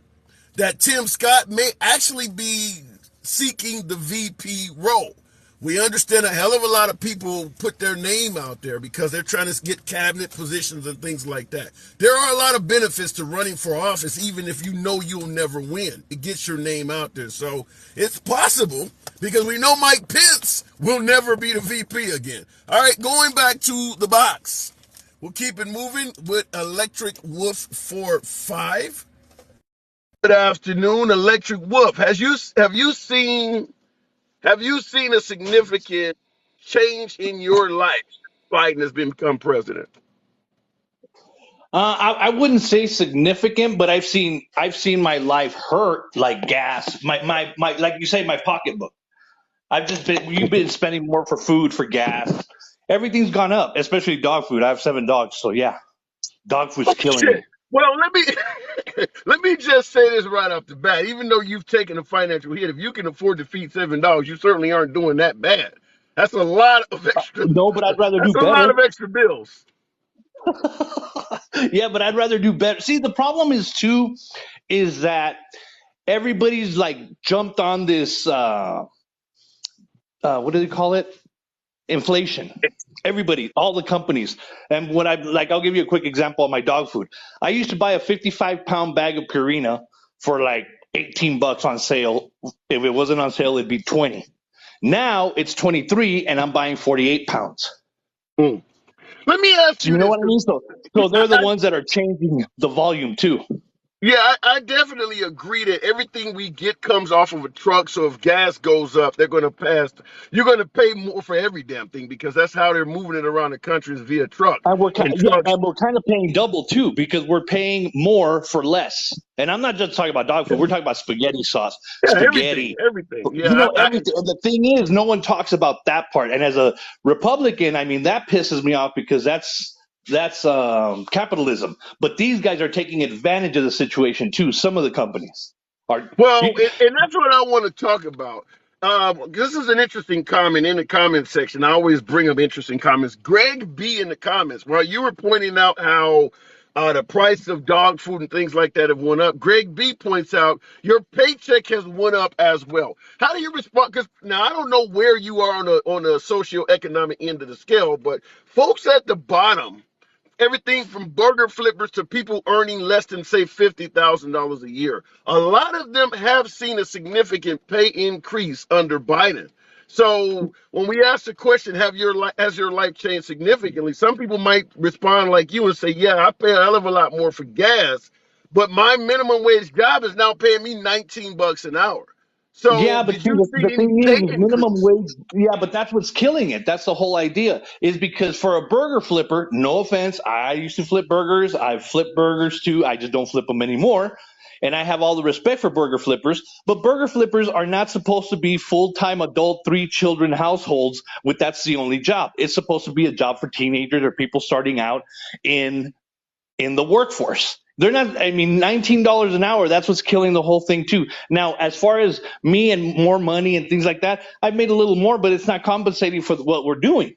that Tim Scott may actually be seeking the VP role. We understand a hell of a lot of people put their name out there because they're trying to get cabinet positions and things like that. There are a lot of benefits to running for office, even if you know you'll never win. It gets your name out there. So it's possible, because we know Mike Pence will never be the VP again. All right, going back to the box. We'll keep it moving with Electric Wolf 45. Good afternoon, Electric Wolf. Have you seen a significant change in your life since Biden has become president? I wouldn't say significant, but I've seen my life hurt like gas. My like you say, my pocketbook. You've been spending more for food, for gas. Everything's gone up, especially dog food. I have 7 dogs, so yeah, dog food's killing me. Well, let me just say this right off the bat. Even though you've taken a financial hit, if you can afford to feed 7 dogs, you certainly aren't doing that bad. That's a lot of extra. No, but I'd rather do better. That's a lot of extra bills. Yeah, but I'd rather do better. See, the problem is that everybody's like jumped on this. What do they call it? Inflation. Everybody, all the companies. And when I'll give you a quick example of my dog food. I used to buy a 55-pound bag of Purina for like $18 on sale. If it wasn't on sale, it'd be 20. Now it's 23, and I'm buying 48 pounds. Let me ask you. You know what I mean? So they're the ones that are changing the volume too. Yeah, I definitely agree that everything we get comes off of a truck. So if gas goes up, they're going to pass. You're going to pay more for every damn thing because that's how they're moving it around the country is via truck. And we're And yeah, trucks, and we're kind of paying double too because we're paying more for less. And I'm not just talking about dog food. We're talking about spaghetti sauce, yeah, everything, spaghetti, everything. you Yeah, know, everything. And the thing is, no one talks about that part. And as a Republican, I mean, that pisses me off because that's capitalism. But these guys are taking advantage of the situation too. Some of the companies are. well, You, and that's what I want to talk about. This is an interesting comment in the comment section. I always bring up interesting comments. Greg B in the comments, while you were pointing out how the price of dog food and things like that have went up, Greg B points out your paycheck has went up as well. How do you respond? Because now I don't know where you are on the socioeconomic end of the scale, but folks at the bottom, everything from burger flippers to people earning less than say $50,000 a year. A lot of them have seen a significant pay increase under Biden. So when we ask the question, has your life changed significantly? Some people might respond like you and say, "Yeah, I pay a hell of a lot more for gas, but my minimum wage job is now paying me 19 bucks an hour." So Yeah, but did see, you the see any thing pay is, minimum increase? wage. Yeah, but that's what's killing it. That's the whole idea. Is because for a burger flipper, no offense, I used to flip burgers. I've flipped burgers too. I just don't flip them anymore. And I have all the respect for burger flippers. But burger flippers are not supposed to be full time adult, 3 children households with that's the only job. It's supposed to be a job for teenagers or people starting out in in the workforce. They're not, I mean, $19 an hour, that's what's killing the whole thing, too. Now, as far as me and more money and things like that, I've made a little more, but it's not compensating for what we're doing.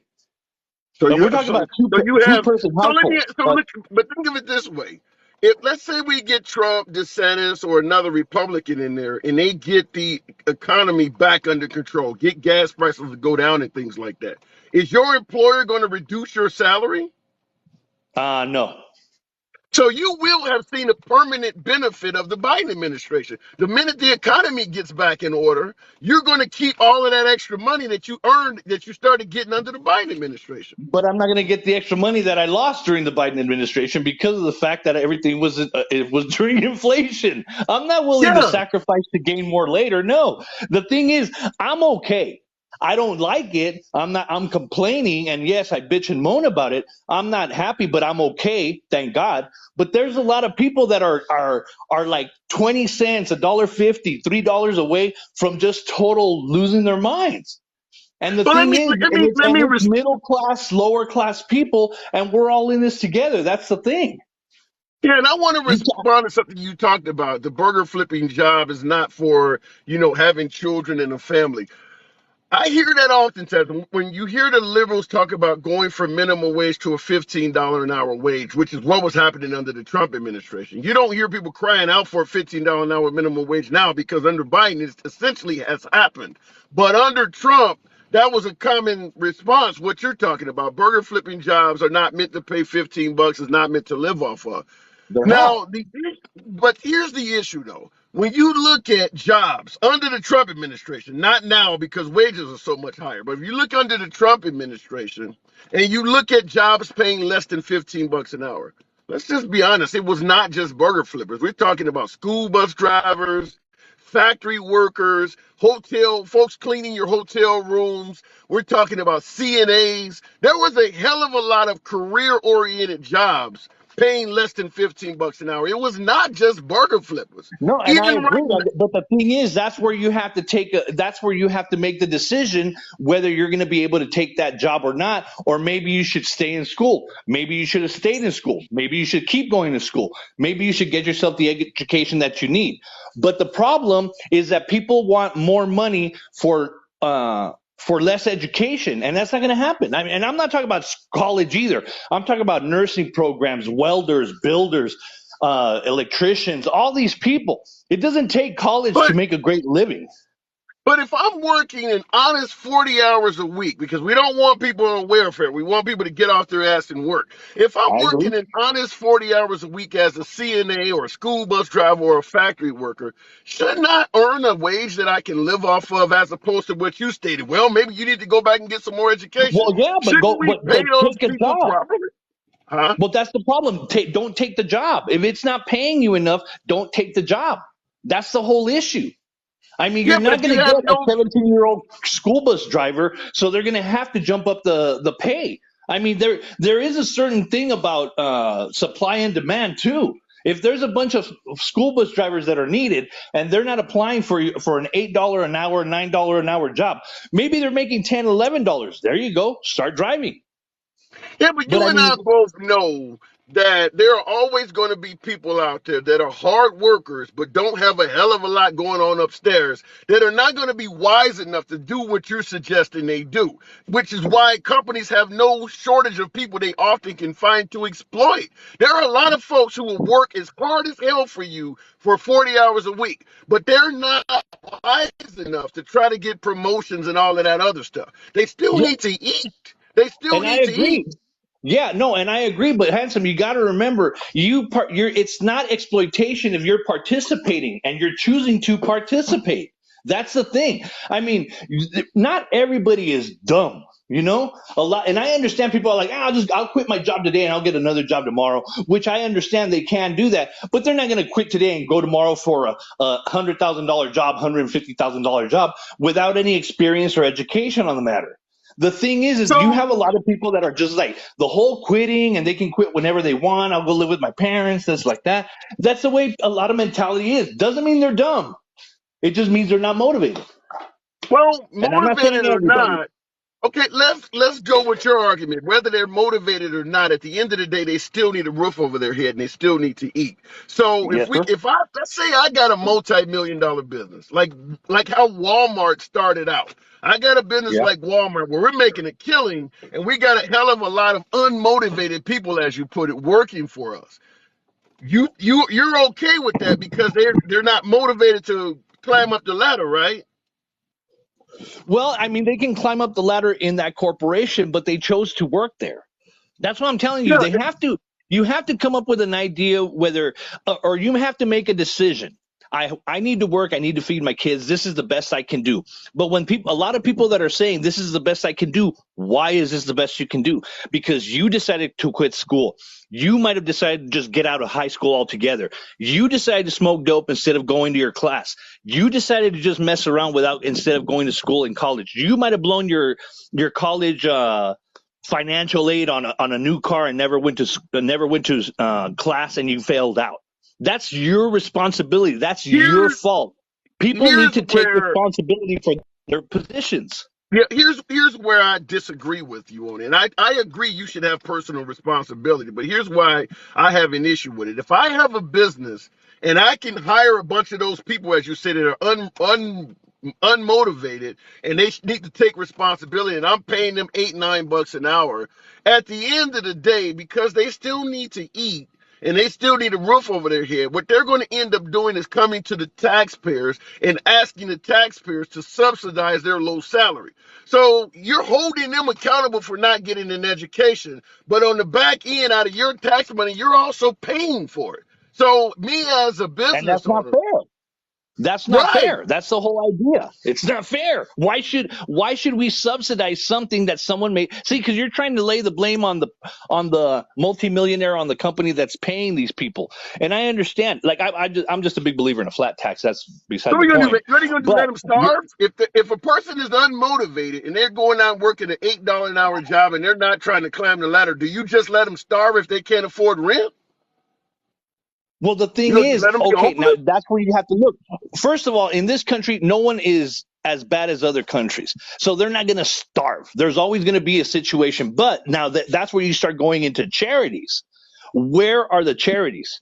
So And you we're talking so about two, so you two have person so let me households. so look, but think of it this way. If let's say we get Trump, DeSantis, or another Republican in there, and they get the economy back under control, get gas prices to go down and things like that, is your employer going to reduce your salary? No. So you will have seen a permanent benefit of the Biden administration. The minute the economy gets back in order, you're going to keep all of that extra money that you earned that you started getting under the Biden administration. But I'm not going to get the extra money that I lost during the Biden administration because of the fact that everything was it was during inflation. I'm not willing to Yeah. sacrifice to gain more later. No, the thing is, I'm okay. I don't like it. I'm not. I'm complaining, and yes, I bitch and moan about it. I'm not happy, but I'm okay. Thank God. But there's a lot of people that are like 20 cents, $1.50, $3 away from just total losing their minds. And the Well, thing is, let me it's middle class, lower class people, and we're all in this together. That's the thing. yeah, and I want to You respond to something you talked about. The burger flipping job is not for, having children and a family. I hear that oftentimes when you hear the liberals talk about going from minimum wage to a $15 an hour wage, which is what was happening under the Trump administration. You don't hear people crying out for a $15 an hour minimum wage now because under Biden it essentially has happened. But under Trump, that was a common response. What you're talking about, burger flipping jobs are not meant to pay 15 bucks, is not meant to live off of. they're not. Now, but here's the issue though. When you look at jobs under the Trump administration, not now because wages are so much higher, but if you look under the Trump administration and you look at jobs paying less than 15 bucks an hour, let's just be honest, it was not just burger flippers. We're talking about school bus drivers, factory workers, hotel folks cleaning your hotel rooms. We're talking about CNAs. There was a hell of a lot of career-oriented jobs paying less than 15 bucks an hour. It was not just burger flippers. No, and I Even agree. right now, But the thing is, that's where you have to that's where you have to make the decision whether you're going to be able to take that job or not, or maybe you should stay in school. Maybe you should have stayed in school. Maybe you should keep going to school. Maybe you should get yourself the education that you need. But the problem is that people want more money for less education, and that's not going to happen. I mean, and I'm not talking about college either. I'm talking about nursing programs, welders, builders, electricians, all these people. It doesn't take college to but make a great living. But if I'm working an honest 40 hours a week, because we don't want people on welfare, we want people to get off their ass and work. If I'm I agree. working an honest 40 hours a week as a CNA or a school bus driver or a factory worker, shouldn't I earn a wage that I can live off of as opposed to what you stated? Well, maybe you need to go back and get some more education. Well, yeah, but Shouldn't we pay those take a people job. properly? Huh? Well, that's the problem. Don't take the job. If it's not paying you enough, don't take the job. That's the whole issue. I mean, Yeah, you're but not if you going to have get a no 17-year-old school bus driver, so they're going to have to jump up the pay. I mean, there is a certain thing about supply and demand too. If there's a bunch of school bus drivers that are needed and they're not applying for an $8 an hour, $9 an hour job, maybe they're making $10, $11. There you go. Start driving. Yeah, but But you I and mean, I both know that there are always going to be people out there that are hard workers but don't have a hell of a lot going on upstairs that are not going to be wise enough to do what you're suggesting they do, which is why companies have no shortage of people they often can find to exploit. There are a lot of folks who will work as hard as hell for you for 40 hours a week, but they're not wise enough to try to get promotions and all of that other stuff. They still yeah, need to eat. They still and I need to eat. agree. Yeah, no, and I agree. But Handsome, you got to remember, you're. It's not exploitation if you're participating and you're choosing to participate. That's the thing. I mean, not everybody is dumb. You know, a lot, and I understand people are like, I'll quit my job today and I'll get another job tomorrow. Which I understand they can do that, but they're not going to quit today and go tomorrow for a $100,000 job, $150,000 job without any experience or education on the matter. The thing is you So, have a lot of people that are just like the whole quitting and they can quit whenever they want. I'll go live with my parents, this like that. That's the way a lot of mentality is. Doesn't mean they're dumb. It just means they're not motivated. well, And I'm not saying motivated or everybody. not, okay, let's go with your argument. Whether they're motivated or not, at the end of the day, they still need a roof over their head and they still need to eat. So Yes, sir. if I let's say I got a multi-million-dollar business, like how Walmart started out. I got a business Yeah. like Walmart where we're making a killing and we got a hell of a lot of unmotivated people, as you put it, working for us. You're okay with that because they're not motivated to climb up the ladder, right? Well, I mean, they can climb up the ladder in that corporation, but they chose to work there. That's what I'm telling you. Yeah. They have to. You have to come up with an idea whether, or you have to make a decision. I need to work. I need to feed my kids. This is the best I can do. But when a lot of people that are saying this is the best I can do, why is this the best you can do? Because you decided to quit school. You might have decided to just get out of high school altogether. You decided to smoke dope instead of going to your class. You decided to just mess around without instead of going to school in college. You might have blown your college financial aid on a new car and never went to class and you failed out. That's your responsibility. That's your Here's fault. People need here's to take where responsibility for their positions. Yeah, here's where I disagree with you on it. And I agree you should have personal responsibility, but here's why I have an issue with it. If I have a business and I can hire a bunch of those people, as you said, that are unmotivated and they need to take responsibility, and I'm paying them $8, $9 an hour, at the end of the day, because they still need to eat and they still need a roof over their head, what they're going to end up doing is coming to the taxpayers and asking the taxpayers to subsidize their low salary. So you're holding them accountable for not getting an education, but on the back end, out of your tax money, you're also paying for it. So me as a And business that's not owner, fair. That's not right? fair. That's the whole idea. It's not fair. Why should we subsidize something that someone made? See, because you're trying to lay the blame on the multimillionaire, on the company that's paying these people. And I understand. Like I'm just a big believer in a flat tax. That's So beside the point. what are you going to do? Let But them starve? If a person is unmotivated and they're going out working an $8 an hour job and they're not trying to climb the ladder, do you just let them starve if they can't afford rent? well, the You thing know, you is, let them be okay, now homeless. that's where you have to look. First of all, in this country, no one is as bad as other countries. So they're not going to starve. There's always going to be a situation. But now that's where you start going into charities. Where are the charities?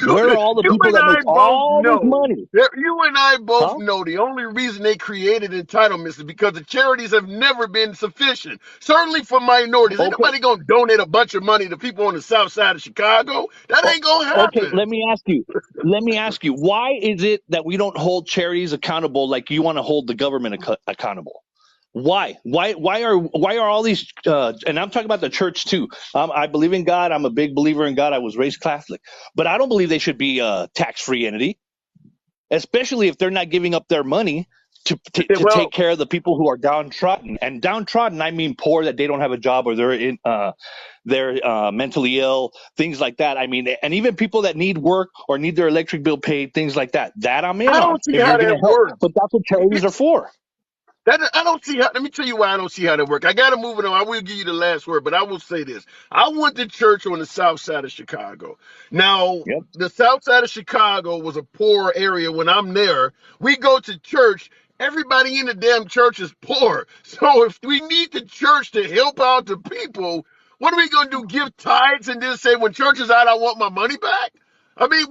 Where are all the You people and that make I both all this know. money? You and I both Huh? know the only reason they created entitlements is because the charities have never been sufficient. Certainly for minorities. Ain't Okay. nobody gonna donate a bunch of money to people on the south side of Chicago. That O- ain't gonna Okay, happen. let me ask you. Let me ask you, why is it that we don't hold charities accountable like you want to hold the government accountable? Why? Why are all these? And I'm talking about the church too. I believe in God. I'm a big believer in God. I was raised Catholic, but I don't believe they should be a tax-free entity, especially if they're not giving up their money. to Well, take care of the people who are downtrodden. And downtrodden, I mean poor, that they don't have a job, or they're mentally ill, things like that. I mean, and even people that need work or need their electric bill paid, things like that. That I'm in I on don't see if how you're going that to help. works. But that's what charities are for. I don't see how. Let me tell you why I don't see how that works. I got to move it on. I will give you the last word, but I will say this: I went to church on the south side of Chicago. Now, Yep. the south side of Chicago was a poor area. When I'm there, we go to church. Everybody in the damn church is poor. So if we need the church to help out the people, what are we going to do? Give tithes and then say when church is out, I want my money back? I mean,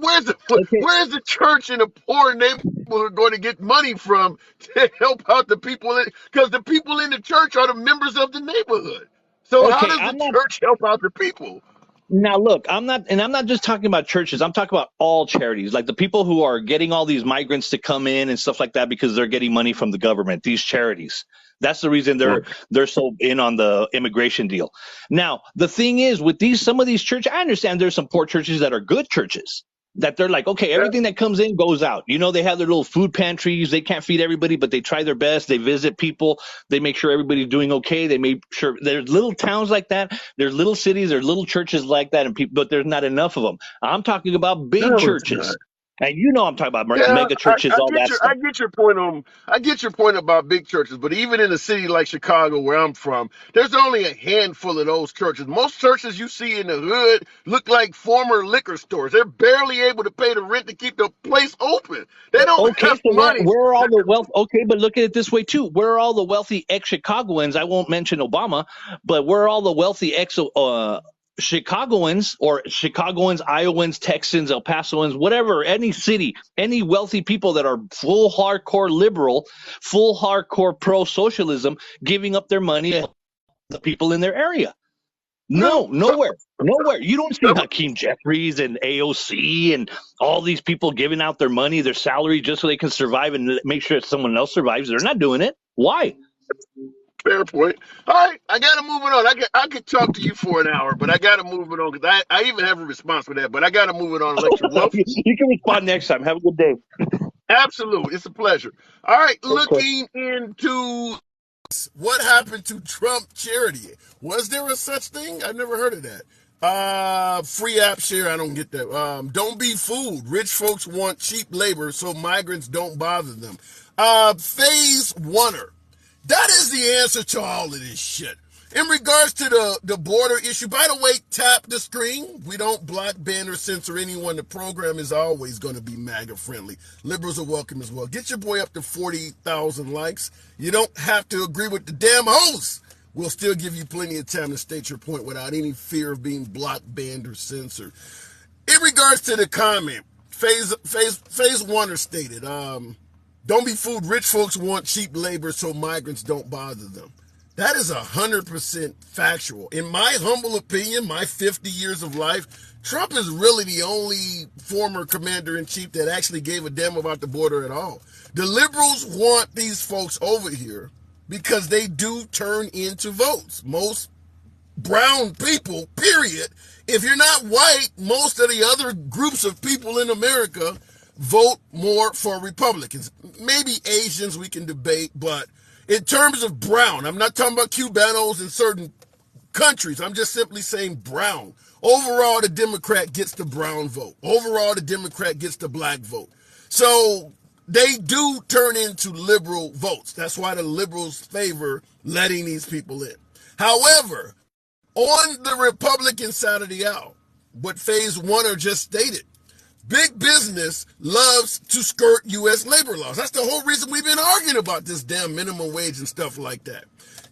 Okay. where's the church in a poor neighborhood going to get money from to help out the people? Because the people in the church are the members of the neighborhood. So how Okay. does the I'm not. church help out the people? Now, look, I'm not just talking about churches. I'm talking about all charities, like the people who are getting all these migrants to come in and stuff like that because they're getting money from the government. These charities. That's the reason they're so in on the immigration deal. Now, the thing is, with some of these churches, I understand there's some poor churches that are good churches. That they're like, okay, Yeah. everything that comes in goes out. You know, they have their little food pantries. They can't feed everybody, but they try their best. They visit people. They make sure everybody's doing okay. They make sure there's little towns like that. There's little cities. There's little churches like that, and people, but there's not enough of them. I'm talking about big No, it's not. churches, and you know, I'm talking about Yeah, mega churches, all that I stuff. get your point on I get your point about big churches, but even in a city like Chicago where I'm from, there's only a handful of those churches. Most churches you see in the hood look like former liquor stores. They're barely able to pay the rent to keep the place open. They don't Okay, have so money. where are all the wealth? Okay, but look at it this way too. Where are all the wealthy ex-Chicagoans? I won't mention Obama, but where are all the wealthy Chicagoans or Chicagoans, Iowans, Texans, El Pasoans, whatever, any city, any wealthy people that are full hardcore liberal, full hardcore pro-socialism, giving up their money to help the people in their area? No, No, nowhere. Nowhere. You don't see some, Hakeem Jeffries and AOC and all these people giving out their money, their salary, just so they can survive and make sure someone else survives. They're not doing it. Why? fair point. All right, I gotta move it on. I could talk to you for an hour, but I gotta move it on because I even have a response for that. But I gotta move it on and let you. Well, You can respond next time. Have a good day. absolutely, it's a pleasure. All right, Okay. looking into what happened to Trump charity. Was there a such thing? I've never heard of that. Free app share. I don't get that. Don't be fooled. Rich folks want cheap labor, so migrants don't bother them. Phase oneer. That is the answer to all of this shit. In regards to the border issue, by the way, tap the screen. We don't block, ban, or censor anyone. The program is always going to be MAGA friendly. Liberals are welcome as well. Get your boy up to 40,000 likes. You don't have to agree with the damn host. We'll still give you plenty of time to state your point without any fear of being blocked, banned, or censored. In regards to the comment, phase oneer stated, don't be fooled. Rich folks want cheap labor, so migrants don't bother them. That is 100% factual. In my humble opinion, my 50 years of life, Trump is really the only former commander-in-chief that actually gave a damn about the border at all. The liberals want these folks over here because they do turn into votes. Most brown people, period. If you're not white, most of the other groups of people in America vote more for Republicans. Maybe Asians we can debate, but in terms of brown, I'm not talking about Cubanos in certain countries. I'm just simply saying brown. Overall, the Democrat gets the brown vote. Overall, the Democrat gets the black vote. So they do turn into liberal votes. That's why the liberals favor letting these people in. However, on the Republican side of the aisle, what phase oneer just stated, big business loves to skirt U.S. labor laws. That's the whole reason we've been arguing about this damn minimum wage and stuff like that.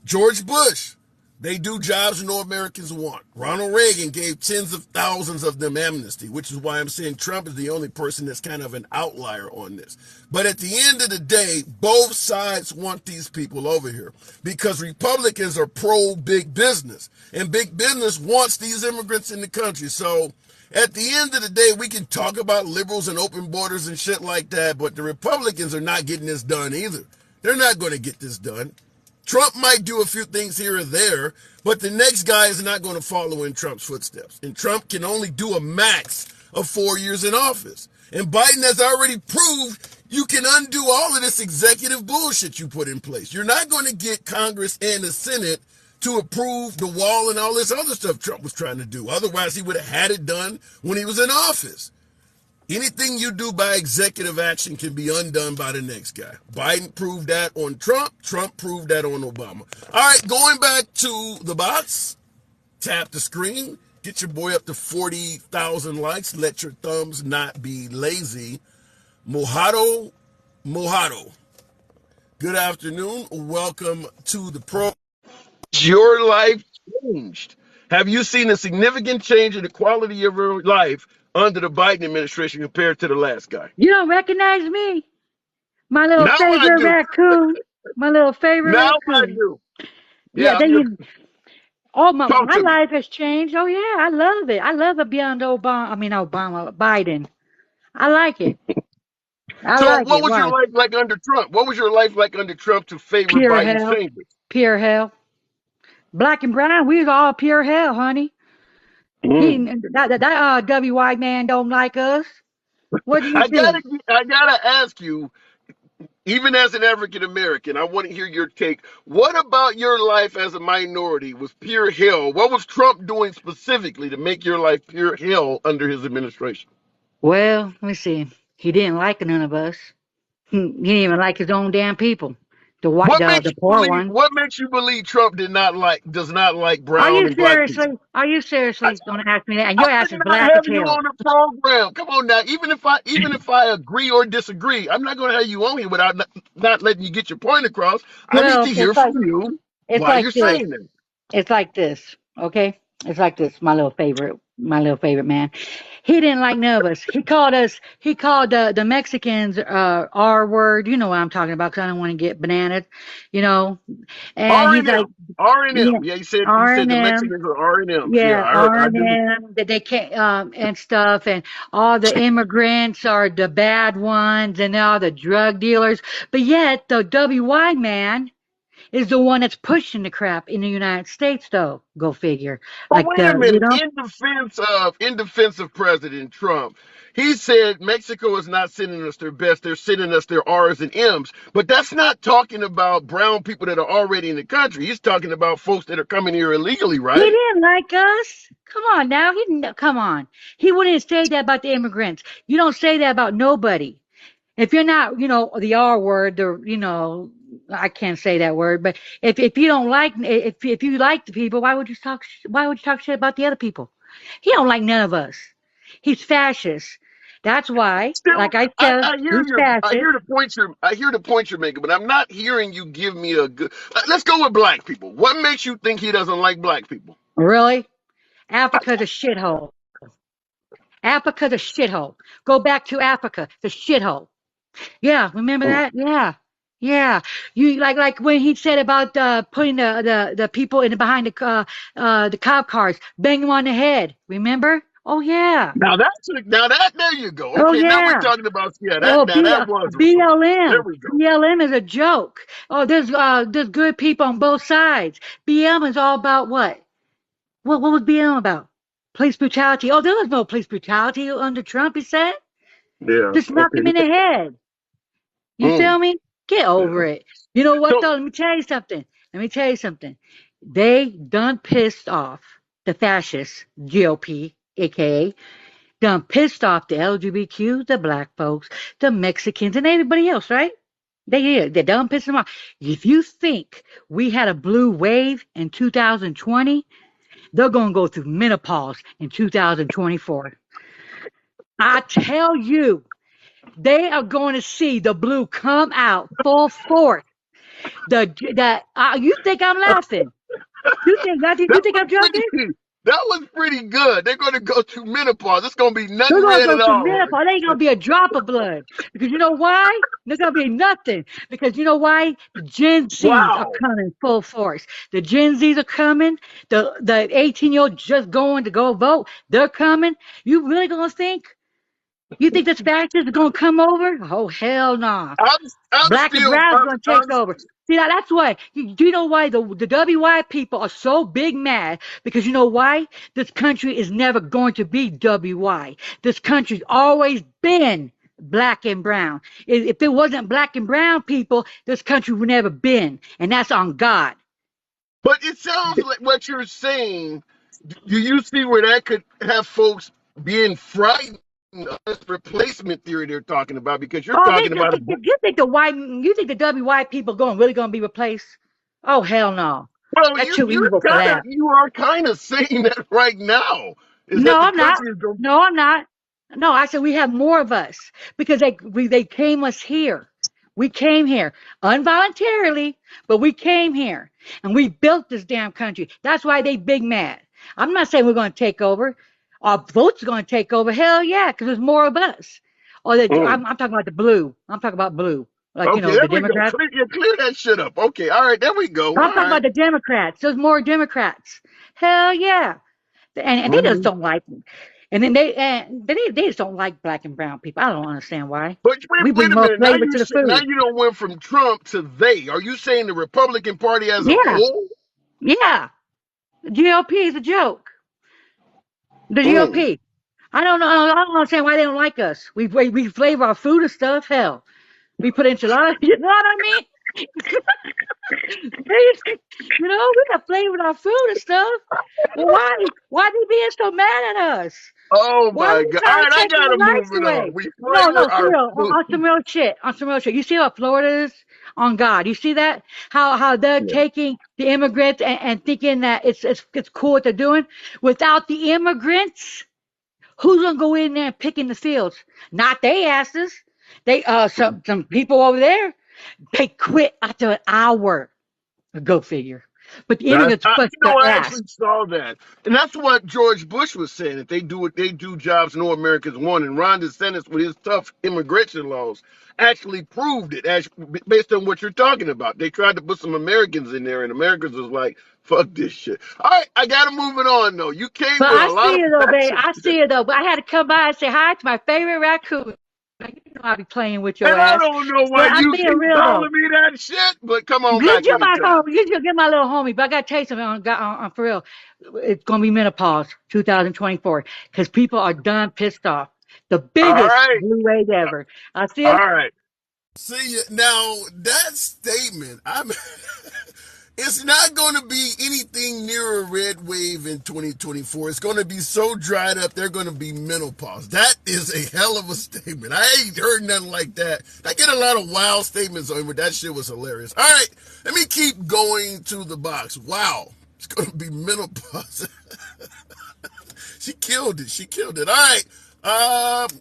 George Bush, they do jobs no Americans want. Ronald Reagan gave tens of thousands of them amnesty, which is why I'm saying Trump is the only person that's kind of an outlier on this. But at the end of the day, both sides want these people over here because Republicans are pro-big business, and big business wants these immigrants in the country. So at the end of the day, we can talk about liberals and open borders and shit like that, but the Republicans are not getting this done either. They're not going to get this done. Trump might do a few things here or there, but the next guy is not going to follow in Trump's footsteps. And Trump can only do a max of 4 years in office. And Biden has already proved you can undo all of this executive bullshit you put in place. You're not going to get Congress and the Senate to approve the wall and all this other stuff Trump was trying to do. Otherwise, he would have had it done when he was in office. Anything you do by executive action can be undone by the next guy. Biden proved that on Trump. Trump proved that on Obama. All right, going back to the box, tap the screen. Get your boy up to 40,000 likes. Let your thumbs not be lazy. Mojado. Good afternoon. Welcome to the pro. Your life changed? Have you seen a significant change in the quality of your life under the Biden administration compared to the last guy? You don't recognize me? My little Now I favorite do. raccoon. My little favorite Now I raccoon. do. Yeah, Yeah, then you. Oh, my talk to me. life has changed. Oh yeah, I love it. I love it beyond Biden. I like it. I So like what it. was your Why? life like under Trump? What was your life like under Trump to favor Pure Biden's hell. changes? Pure hell. Black and brown, we was all pure hell, honey. He that W white man don't like us. What do you I think? gotta ask you, even as an African American, I want to hear your take. What about your life as a minority was pure hell? What was Trump doing specifically to make your life pure hell under his administration? Well, let me see. He didn't like none of us. He didn't even like his own damn people. The poor ones. What makes you believe Trump does not like Are brown you and black people? seriously? Are you I, seriously gonna ask me that? And I your ass did is not black as have you hell. on the program. Come on now. Even if I agree or disagree, I'm not going to have you on here without not letting you get your point across. I need Well, to hear from you it's why like you're this. saying that. It's like this. Okay? It's like this, my little favorite man. He didn't like none of us. He called the Mexicans R word. You know what I'm talking about, because I don't want to get bananas, you know. And R he's and like, M, R and yeah, M. Yeah, he said the R&M. Mexicans are R and M's. Yeah, Yeah, I heard. I do. R&M, that they can't, and stuff, and all the immigrants are the bad ones, and all the drug dealers. But yet, the WY man is the one that's pushing the crap in the United States, though. Go figure. But Like wait a minute. know? In defense of President Trump, he said Mexico is not sending us their best; they're sending us their R's and M's. But that's not talking about brown people that are already in the country. He's talking about folks that are coming here illegally, He right? didn't like us. Come on now. He didn't, come on. He wouldn't say that about the immigrants. You don't say that about nobody. If you're not, the R word, I can't say that word, but if you don't like, if you like the people, why would you talk shit about the other people? He don't like none of us. He's fascist. That's why, Still, like I said, he's fascist. I hear the point you're making, but I'm not hearing you give me a good. Let's go with black people. What makes you think he doesn't like black people? Really? Africa's a shithole. Africa's a shithole. Go back to Africa, the shithole. Yeah, remember Mm. that? Yeah. Yeah. You like when he said about putting the people in behind the cop cars, bang them on the head. Remember? Oh yeah. Now that there you go. Oh Okay, now we're yeah. talking about Oh that was reform. There BLM. we go. BLM is a joke. Oh, there's good people on both sides. BLM is all about what? What was BLM about? Police brutality. Oh, there was no police brutality under Trump, he said. Yeah. Just knock Okay. him in the head. You Mm, feel me? Get yeah. over it. You know what So though? Let me tell you something. They done pissed off the fascists, GOP, aka done pissed off the LGBTQ, the black folks, the Mexicans, and everybody else, right? They did. They done pissed them off. If you think we had a blue wave in 2020, they're gonna go through menopause in 2024. I tell you, they are going to see the blue come out full force. You think I'm laughing? You that think was I'm joking? that was pretty good. They're gonna go through menopause. It's gonna be They're nothing gonna red go at through all. menopause. There ain't gonna be a drop of blood, because you know why? There's gonna be nothing, because you know why? The Gen Zs are Wow. coming full force. The Gen Zs are coming. The 18-year-old just going to go vote. They're coming. You really gonna think You think this fascists are gonna come over? Oh hell no. I'm Black and still, brown's I'm, gonna take I'm, over. See, that's why. Do you know why the WY people are so big mad? Because you know why? This country is never going to be WY. This country's always been black and brown. If it wasn't black and brown people, this country would never been. And that's on God. but it sounds like what you're saying. Do you see where that could have folks being frightened of this replacement theory they're talking about? Because you're Oh, talking about a. you think the WY people really gonna be replaced? Oh hell no. Well, That's you too you're evil for kind of that. you are kind of saying that right now. Is that No, the I'm not. country is going? No, I'm not. No, I said we have more of us because they came us here. We came here involuntarily, but we came here and we built this damn country. That's why they big mad. I'm not saying we're going to take over. Our votes are going to take over. Hell yeah, because there's more of us. I'm talking about the blue. I'm talking about blue, like Okay, there the we go. Democrats. Clear that shit up. Okay, all right, there we go. All I'm talking right. about the Democrats. There's more Democrats. Hell yeah. And they just Mhm. don't like me. And they just don't like black and brown people. I don't understand why. But We wait bring a more minute. flavor to the Now food. you don't went from Trump to they. Are you saying the Republican Party as a Yeah, whole? yeah. The GOP is a joke. The Mm. GOP. I don't know. I don't understand why they don't like us. We flavor our food and stuff. Hell, we put enchiladas. You know what I mean? We got flavored our food and stuff. Well, why they being so mad at us? Oh Why are my you God! All trying right, to I take our gotta move rights it on. away? We No, flavor no, for our real. food. On some real shit. On some real shit. You see how Florida is? On God. You see that? How they're Yeah. taking the immigrants and thinking that it's cool what they're doing. Without the immigrants, who's gonna go in there and pick in the fields? Not they asses. They some people over there, they quit after an hour. Go figure. But the immigrants bust their I ass. actually saw that, and that's what George Bush was saying. That they do what they do, jobs no Americans want. And Ron DeSantis, with his tough immigration laws, actually proved it. Based on what you're talking about, they tried to put some Americans in there, and Americans was like, "Fuck this shit." All right, I gotta move it on though. You came But with I a lot see of you though, babe. passion, I see you though. But I had to come by and say hi to my favorite raccoon. You know I be playing with your and I ass. don't know why But I'm you being keep real though. calling me that shit. But come on Good back job, my anytime. home. You get my little homie. But I gotta tell you something on for real. It's gonna be menopause 2024 because people are done pissed off. The All biggest right, blue wave ever. I see all it. right. See now that statement, I'm. It's not going to be anything near a red wave in 2024. It's going to be so dried up, they're going to be menopause. That is a hell of a statement. I ain't heard nothing like that. I get a lot of wild statements on it, but that shit was hilarious. All right, let me keep going to the box. Wow, it's going to be menopause. She killed it. She killed it. All right.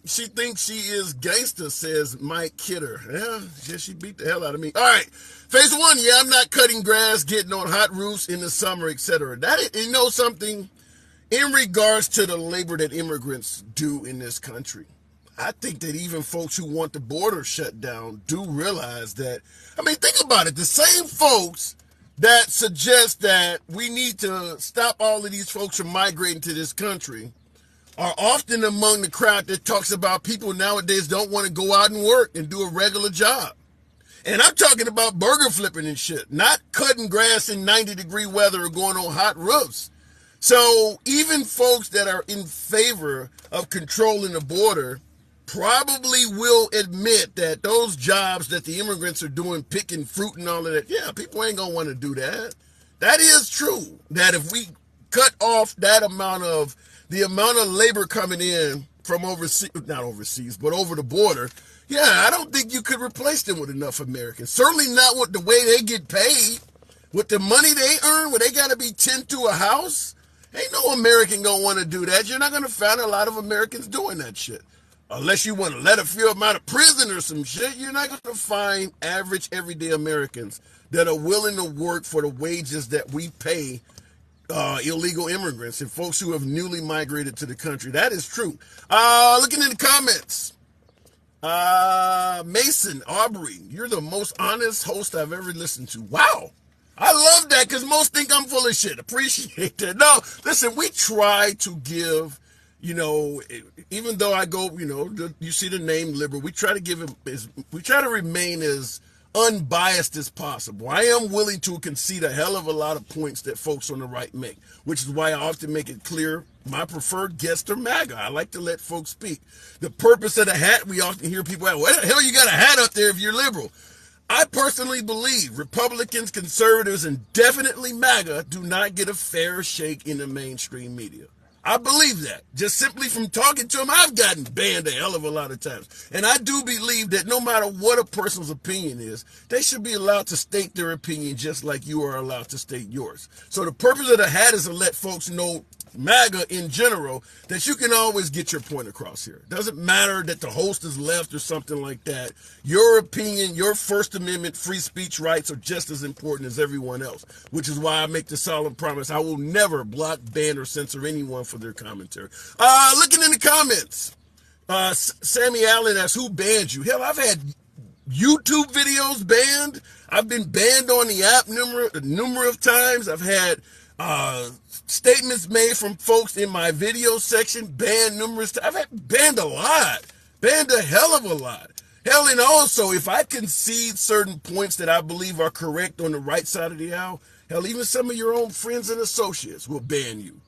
She thinks she is gangster, says Mike Kidder. Yeah, she beat the hell out of me. All right. Phase one, yeah, I'm not cutting grass, getting on hot roofs in the summer, etc. You know something? In regards to the labor that immigrants do in this country, I think that even folks who want the border shut down do realize that. I mean, think about it. The same folks that suggest that we need to stop all of these folks from migrating to this country are often among the crowd that talks about people nowadays don't want to go out and work and do a regular job. And I'm talking about burger flipping and shit, not cutting grass in 90-degree weather or going on hot roofs. So even folks that are in favor of controlling the border probably will admit that those jobs that the immigrants are doing, picking fruit and all of that, yeah, people ain't gonna want to do that. That is true. That if we cut off the amount of labor coming in from overseas, not overseas, but over the border, yeah, I don't think you could replace them with enough Americans. Certainly not with the way they get paid, with the money they earn, where they got to be tend to a house. Ain't no American gonna want to do that. You're not gonna find a lot of Americans doing that shit. Unless you want to let a few of them out of prison or some shit, you're not gonna find average everyday Americans that are willing to work for the wages that we pay illegal immigrants and folks who have newly migrated to the country. That is true. Looking in the comments. Mason Aubrey, you're the most honest host I've ever listened to. Wow. I love that because most think I'm full of shit. Appreciate that. No, listen, we try to give You know, even though I go, you know, you see the name liberal, we try to we try to remain as unbiased as possible. I am willing to concede a hell of a lot of points that folks on the right make, which is why I often make it clear my preferred guests are MAGA. I like to let folks speak. The purpose of the hat, we often hear people ask, what the hell you got a hat up there if you're liberal? I personally believe Republicans, conservatives, and definitely MAGA do not get a fair shake in the mainstream media. I believe that. Just simply from talking to them, I've gotten banned a hell of a lot of times. And I do believe that no matter what a person's opinion is, they should be allowed to state their opinion just like you are allowed to state yours. So the purpose of the hat is to let folks know, MAGA in general, that you can always get your point across here. It doesn't matter that the host is left or something like that. Your opinion, your First Amendment free speech rights are just as important as everyone else, which is why I make the solemn promise I will never block, ban, or censor anyone for their commentary. Looking in the comments, Sammy Allen asks, who banned you? Hell, I've had YouTube videos banned. I've been banned on the app numerous of times. I've had statements made from folks in my video section banned numerous times. I've had banned a lot, banned a hell of a lot. Hell, and also, if I concede certain points that I believe are correct on the right side of the aisle, hell, even some of your own friends and associates will ban you.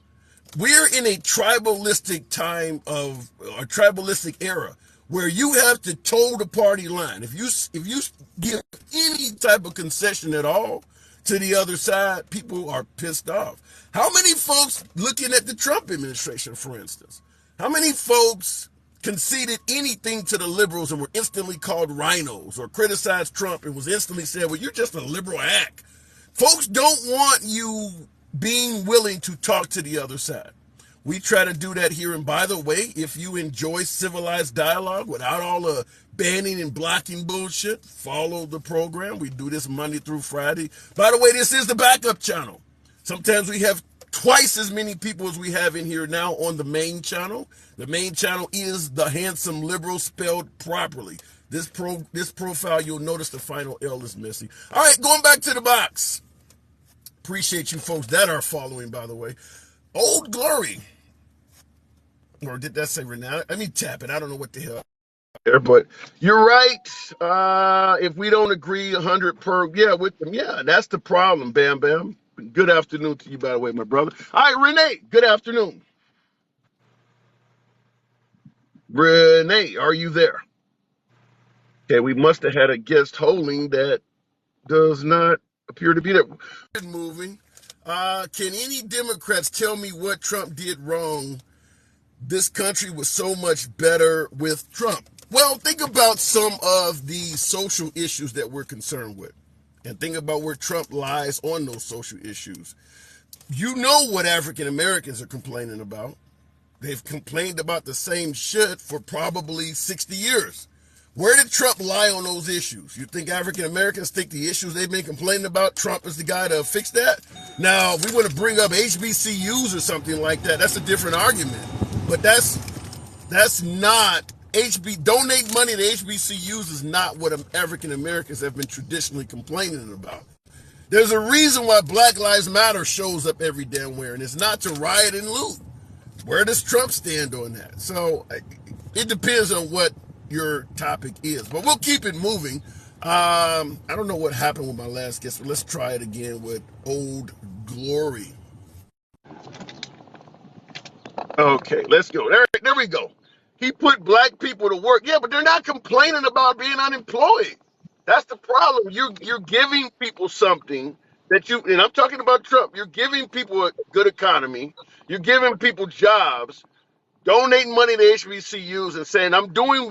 We're in a tribalistic time of a tribalistic era where you have to toe the party line. If you give any type of concession at all to the other side, people are pissed off. How many folks looking at the Trump administration, for instance, how many folks conceded anything to the liberals and were instantly called rhinos, or criticized Trump and was instantly said, well, you're just a liberal hack? Folks don't want you being willing to talk to the other side. We try to do that here. And by the way, if you enjoy civilized dialogue without all the banning and blocking bullshit, follow the program. We do this Monday through Friday. By the way, this is the backup channel. Sometimes we have twice as many people as we have in here now on the main channel. The main channel is The Handsome Liberal, spelled properly. This profile, you'll notice the final L is missing. All right, going back to the box. Appreciate you folks that are following, by the way. Old Glory. Or did that say renowned? Let me tap it. I don't know what the hell there, but you're right. If we don't agree 100 per, with them. Yeah, that's the problem, Bam Bam. Good afternoon to you, by the way, my brother. All right, Renee, good afternoon. Renee, are you there? Okay, we must have had a guest holding that does not appear to be there. Moving. Can any Democrats tell me what Trump did wrong? This country was so much better with Trump. Well, think about some of the social issues that we're concerned with, and think about where Trump lies on those social issues. You know what African Americans are complaining about. They've complained about the same shit for probably 60 years. Where did Trump lie on those issues? You think African Americans think the issues they've been complaining about, Trump is the guy to fix that? Now, if we want to bring up HBCUs or something like that, that's a different argument. But that's not donate money to HBCUs is not what African Americans have been traditionally complaining about. There's a reason why Black Lives Matter shows up every damn where, and it's not to riot and loot. Where does Trump stand on that? So it depends on what your topic is, but we'll keep it moving. I don't know what happened with my last guest, but let's try it again with Old Glory. Okay, let's go. There we go. He put black people to work. Yeah, but they're not complaining about being unemployed. That's the problem. You're giving people something and I'm talking about Trump. You're giving people a good economy. You're giving people jobs, donating money to HBCUs and saying, I'm doing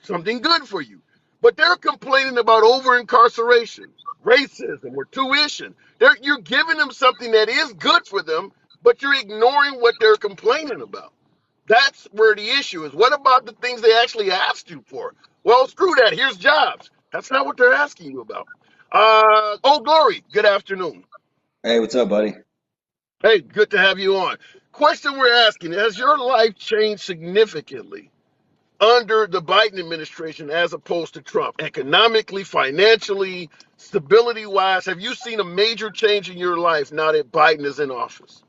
something good for you. But they're complaining about over-incarceration, racism, or tuition. You're giving them something that is good for them, but you're ignoring what they're complaining about. That's where the issue is. What about the things they actually asked you for? Well, screw that. Here's jobs. That's not what they're asking you about. Old Glory, good afternoon. Hey, what's up, buddy? Hey, good to have you on. Question we're asking, has your life changed significantly under the Biden administration as opposed to Trump? Economically, financially, stability-wise, have you seen a major change in your life now that Biden is in office?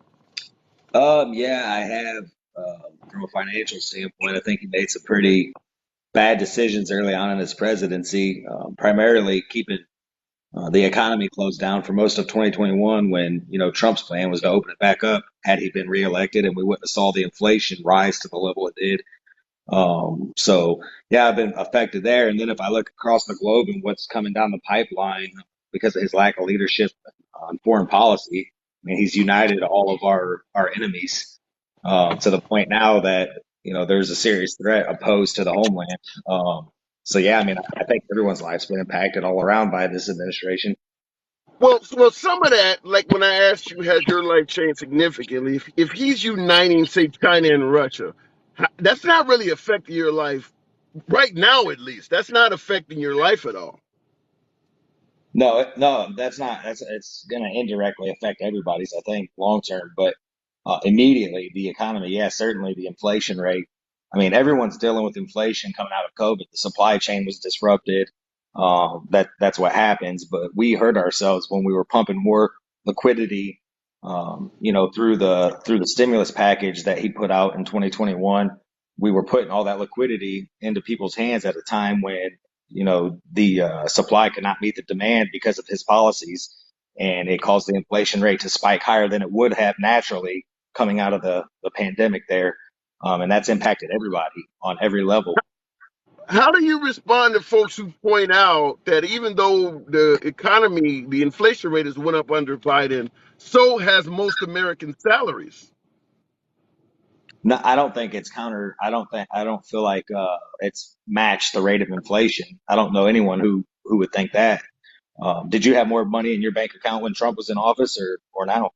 Yeah, I have. from a financial standpoint. I think he made some pretty bad decisions early on in his presidency, primarily keeping the economy closed down for most of 2021 when, Trump's plan was to open it back up had he been reelected, and we wouldn't have saw the inflation rise to the level it did. So yeah, I've been affected there. And then if I look across the globe and what's coming down the pipeline because of his lack of leadership on foreign policy, I mean, he's united all of our enemies, to the point now that, there's a serious threat opposed to the homeland. So yeah, I mean, I think everyone's life's been impacted all around by this administration. Well, some of that, like when I asked you, has your life changed significantly? If he's uniting, say, China and Russia, that's not really affecting your life right now, at least. That's not affecting your life at all. No, no, that's not. It's going to indirectly affect everybody's, I think, long term. But immediately, the economy, yeah, certainly the inflation rate. I mean, everyone's dealing with inflation coming out of COVID. The supply chain was disrupted. That's what happens. But we hurt ourselves when we were pumping more liquidity, through the stimulus package that he put out in 2021. We were putting all that liquidity into people's hands at a time when the supply could not meet the demand because of his policies, and it caused the inflation rate to spike higher than it would have naturally coming out of the pandemic there. And that's impacted everybody on every level. How do you respond to folks who point out that even though the economy, the inflation rate has went up under Biden, so has most American salaries? No, I don't think it's I don't feel like it's matched the rate of inflation. I don't know anyone who would think that. Did you have more money in your bank account when Trump was in office or now?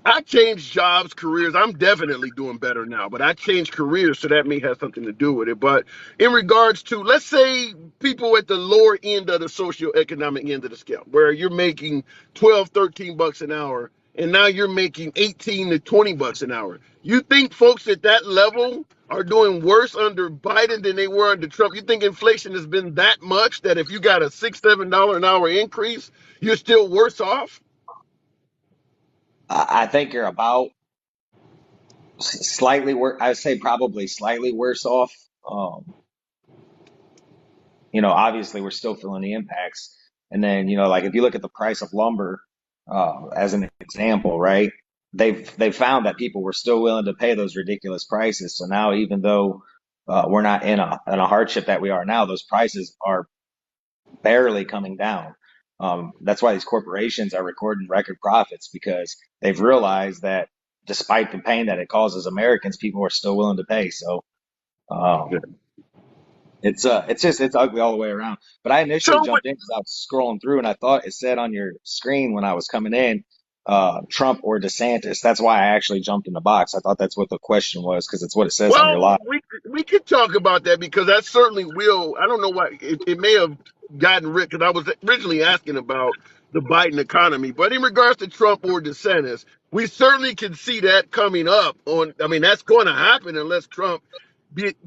I changed jobs, careers. I'm definitely doing better now, but I changed careers, so that may have something to do with it. But in regards to, let's say, people at the lower end of the socioeconomic end of the scale, where you're making 12, 13 bucks an hour, and now you're making 18 to 20 bucks an hour. You think folks at that level are doing worse under Biden than they were under Trump? You think inflation has been that much that if you got a $6, $7 an hour increase, you're still worse off? I think you're about slightly worse. I would say probably slightly worse off. Obviously we're still feeling the impacts. And then, like if you look at the price of lumber, as an example, right? They've found that people were still willing to pay those ridiculous prices. So now, even though we're not in a hardship that we are now, those prices are barely coming down. That's why these corporations are recording record profits, because they've realized that despite the pain that it causes Americans, people are still willing to pay. So um, it's ugly all the way around. But I initially So, jumped in because I was scrolling through and I thought it said on your screen when I was coming in, Trump or DeSantis. That's why I actually jumped in the box. I thought that's what the question was because it's what it says on your well, live. we could talk about that because that certainly will. I don't know why it may have gotten rid because I was originally asking about the Biden economy, but in regards to Trump or DeSantis, we certainly can see that coming up. I mean, that's going to happen unless Trump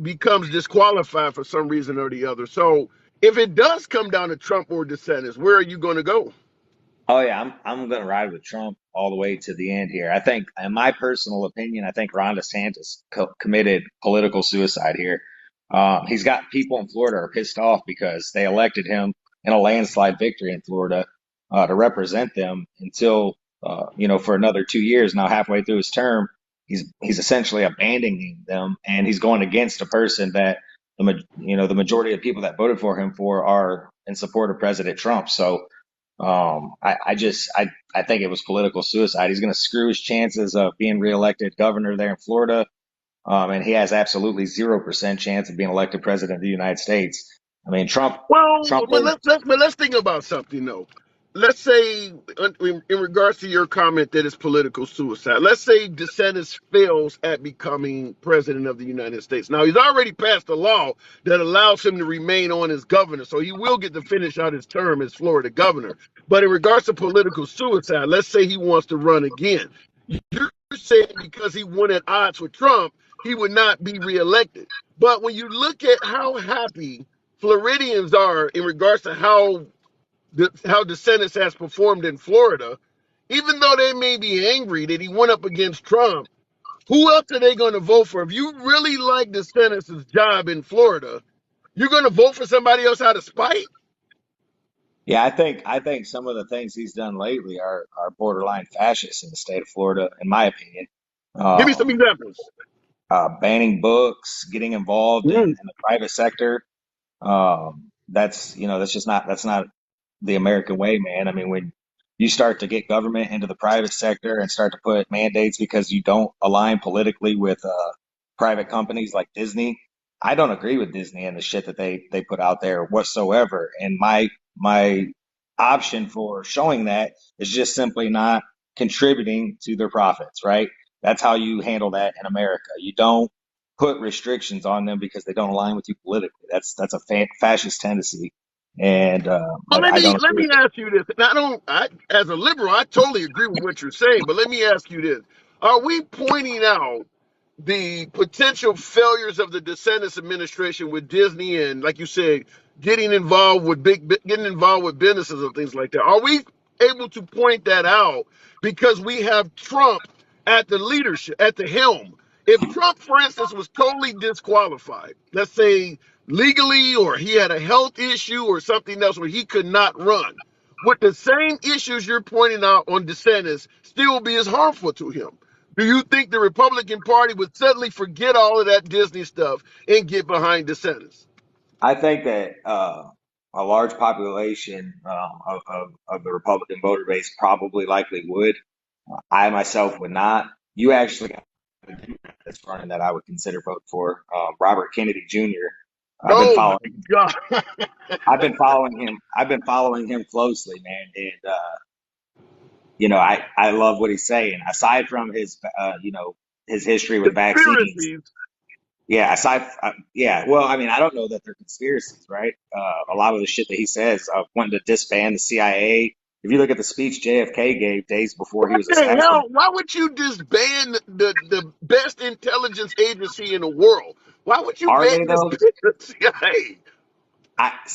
becomes disqualified for some reason or the other. So, if it does come down to Trump or DeSantis, where are you going to go? Oh yeah, I'm gonna ride with Trump all the way to the end here. I think, in my personal opinion, I think Ron DeSantis committed political suicide here. He's got people in Florida are pissed off because they elected him in a landslide victory in Florida to represent them until for another 2 years. Now, halfway through his term, he's essentially abandoning them, and he's going against a person that the majority of people that voted for him are in support of President Trump. So. I think it was political suicide. He's going to screw his chances of being reelected governor there in Florida. And he has absolutely 0% chance of being elected president of the United States. I mean, Well, Trump but was, let's think about something though. Let's say, in regards to your comment that it's political suicide, let's say DeSantis fails at becoming president of the United States. Now he's already passed a law that allows him to remain on as governor, so he will get to finish out his term as Florida governor. But in regards to political suicide, let's say he wants to run again. You're saying because he won at odds with Trump, he would not be reelected. But when you look at how happy Floridians are in regards to how DeSantis has performed in Florida, even though they may be angry that he went up against Trump, Who else are they going to vote for? If you really like DeSantis' job in Florida, you're going to vote for somebody else out of spite? Yeah, I think some of the things he's done lately are borderline fascist in the state of Florida, in my opinion. Give me some Um, examples. banning books, getting involved in the private sector. That's just that's not the American way, man. I mean, when you start to get government into the private sector and start to put mandates because you don't align politically with private companies like Disney, I don't agree with Disney and the shit that they put out there whatsoever. And my option for showing that is just simply not contributing to their profits, right? That's how you handle that in America. You don't put restrictions on them because they don't align with you politically. That's a fascist tendency, and Well, I don't let agree me with it. ask you this. And as a liberal, I totally agree with what you're saying. But let me ask you this: are we pointing out the potential failures of the DeSantis administration with Disney and, like you said, getting involved with businesses and things like that? Are we able to point that out because we have Trump at the leadership, at the helm? If Trump, for instance, was totally disqualified, let's say legally, or he had a health issue or something else where he could not run, would the same issues you're pointing out on DeSantis still be as harmful to him? Do you think the Republican Party would suddenly forget all of that Disney stuff and get behind DeSantis? I think that a large population of the Republican voter base probably likely would. I myself would not. You actually got a Democrat that's running that I would consider vote for, Robert Kennedy Jr. I've been Oh my following. God. I've been following him closely, man, and I love what he's saying. Aside from his history with vaccines, Conspiracies. yeah. Yeah. Well, I mean, I don't know that they're conspiracies, right? A lot of the shit that he says, wanting to disband the CIA. If you look at the speech JFK gave days before he What was the assassinated, hell? Why would you disband the best intelligence agency in the world? Why would you are they disband though? the CIA?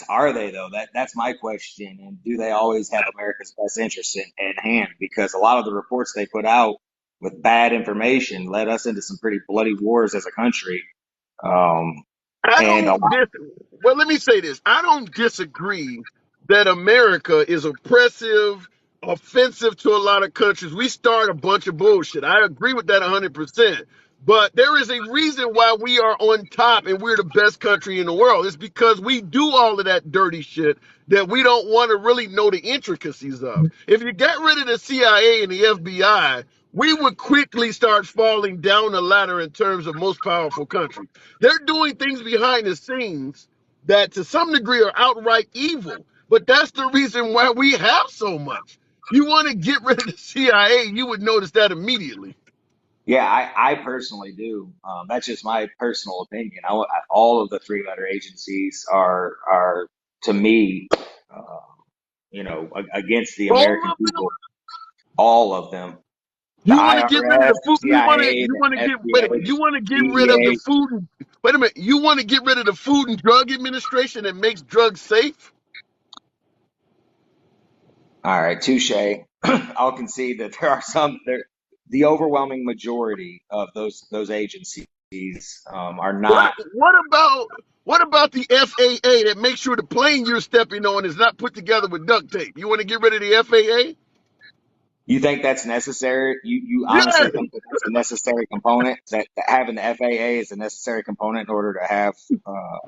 Are they though? That's my question. And do they always have America's best interests in hand? Because a lot of the reports they put out with bad information led us into some pretty bloody wars as a country. Um, I and a don't lot, dis well, let me say this. I don't disagree that America is oppressive, offensive to a lot of countries. We start a bunch of bullshit. I agree with that 100%. But there is a reason why we are on top and we're the best country in the world. It's because we do all of that dirty shit that we don't want to really know the intricacies of. If you got rid of the CIA and the FBI, we would quickly start falling down the ladder in terms of most powerful countries. They're doing things behind the scenes that to some degree are outright evil. But that's the reason why we have so much. You want to get rid of the CIA, you would notice that immediately. yeah, I personally do. That's just my personal opinion. All of the three-letter agencies are to me, uh, against the All American of them. people. All of them. The You want to get rid of IRS, the the food. CIA, You the want to get wait a minute. FBI, You want to get rid of the DEA. food. Wait a minute. You want to get rid of the Food and Drug Administration that makes drugs safe? All right, touche. I'll concede that there are some there. The overwhelming majority of those agencies are What not. what about what about the FAA that makes sure the plane you're stepping on is not put together with duct tape? You want to get rid of the FAA? You think that's necessary? You honestly Yes, think that that's a necessary component? That having the FAA is a necessary component in order to have? Uh,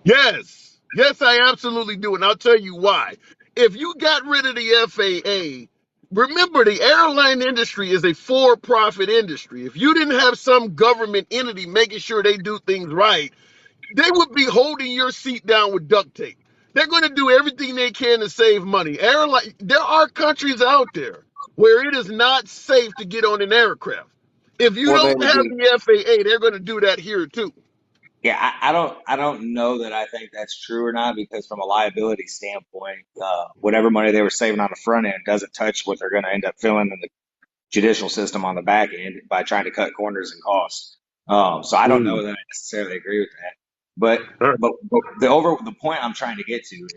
yes, yes. I absolutely do, and I'll tell you why. If you got rid of the FAA, remember the airline industry is a for-profit industry. If you didn't have some government entity making sure they do things right, they would be holding your seat down with duct tape. They're going to do everything they can to save money. There are countries out there where it is not safe to get on an aircraft. If you well, don't then have the the FAA, they're going to do that here too. Yeah, I don't know that I think that's true or not because from a liability standpoint, whatever money they were saving on the front end doesn't touch what they're going to end up filling in the judicial system on the back end by trying to cut corners and costs. So I don't know that I necessarily agree with that. But but the point I'm trying to get to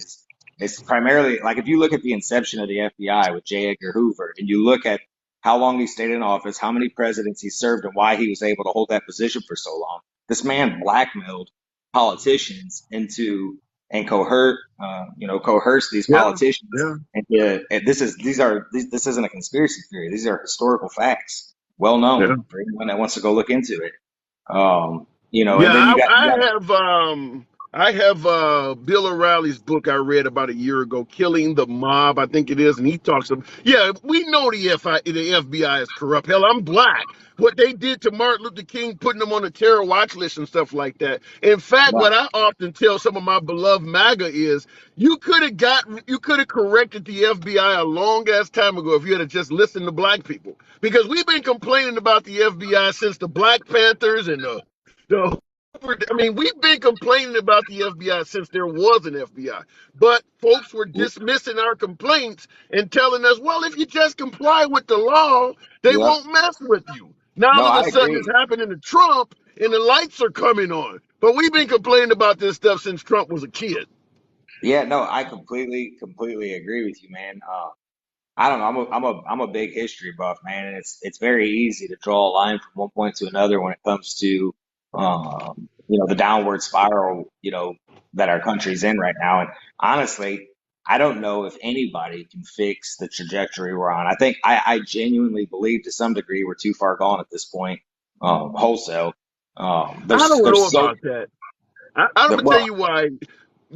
is primarily like if you look at the inception of the FBI with J. Edgar Hoover and you look at how long he stayed in office, how many presidents he served, and why he was able to hold that position for so long. This man blackmailed politicians into and coerced these Yeah, politicians. yeah, And this isn't a conspiracy theory. These are historical facts, well yeah. known for anyone that wants to go look into it. Yeah, And then you got I have Bill O'Reilly's book I read about a year ago, Killing the Mob, I think it is, and he talks of yeah, we know the FBI is corrupt. Hell, I'm black. What they did to Martin Luther King, putting him on a terror watch list and stuff like that. In fact, right, what I often tell some of my beloved MAGA is you could have corrected the FBI a long ass time ago if you had just listened to black people. Because we've been complaining about the FBI since the Black Panthers and the I mean, we've been complaining about the FBI since there was an FBI, but folks were dismissing our complaints and telling us, well, if you just comply with the law, they yep. won't mess with you. Now No, all of I a sudden it's agree. happening to Trump and the lights are coming on. But we've been complaining about this stuff since Trump was a kid. Yeah, no, I completely agree with you, man. I don't know. I'm a big history buff, man, and it's very easy to draw a line from one point to another when it comes to the downward spiral, that our country's in right now. And honestly, I don't know if anybody can fix the trajectory we're on. I genuinely believe to some degree we're too far gone at this point, wholesale. I There's don't know there's so about that. I'm gonna tell well, you why.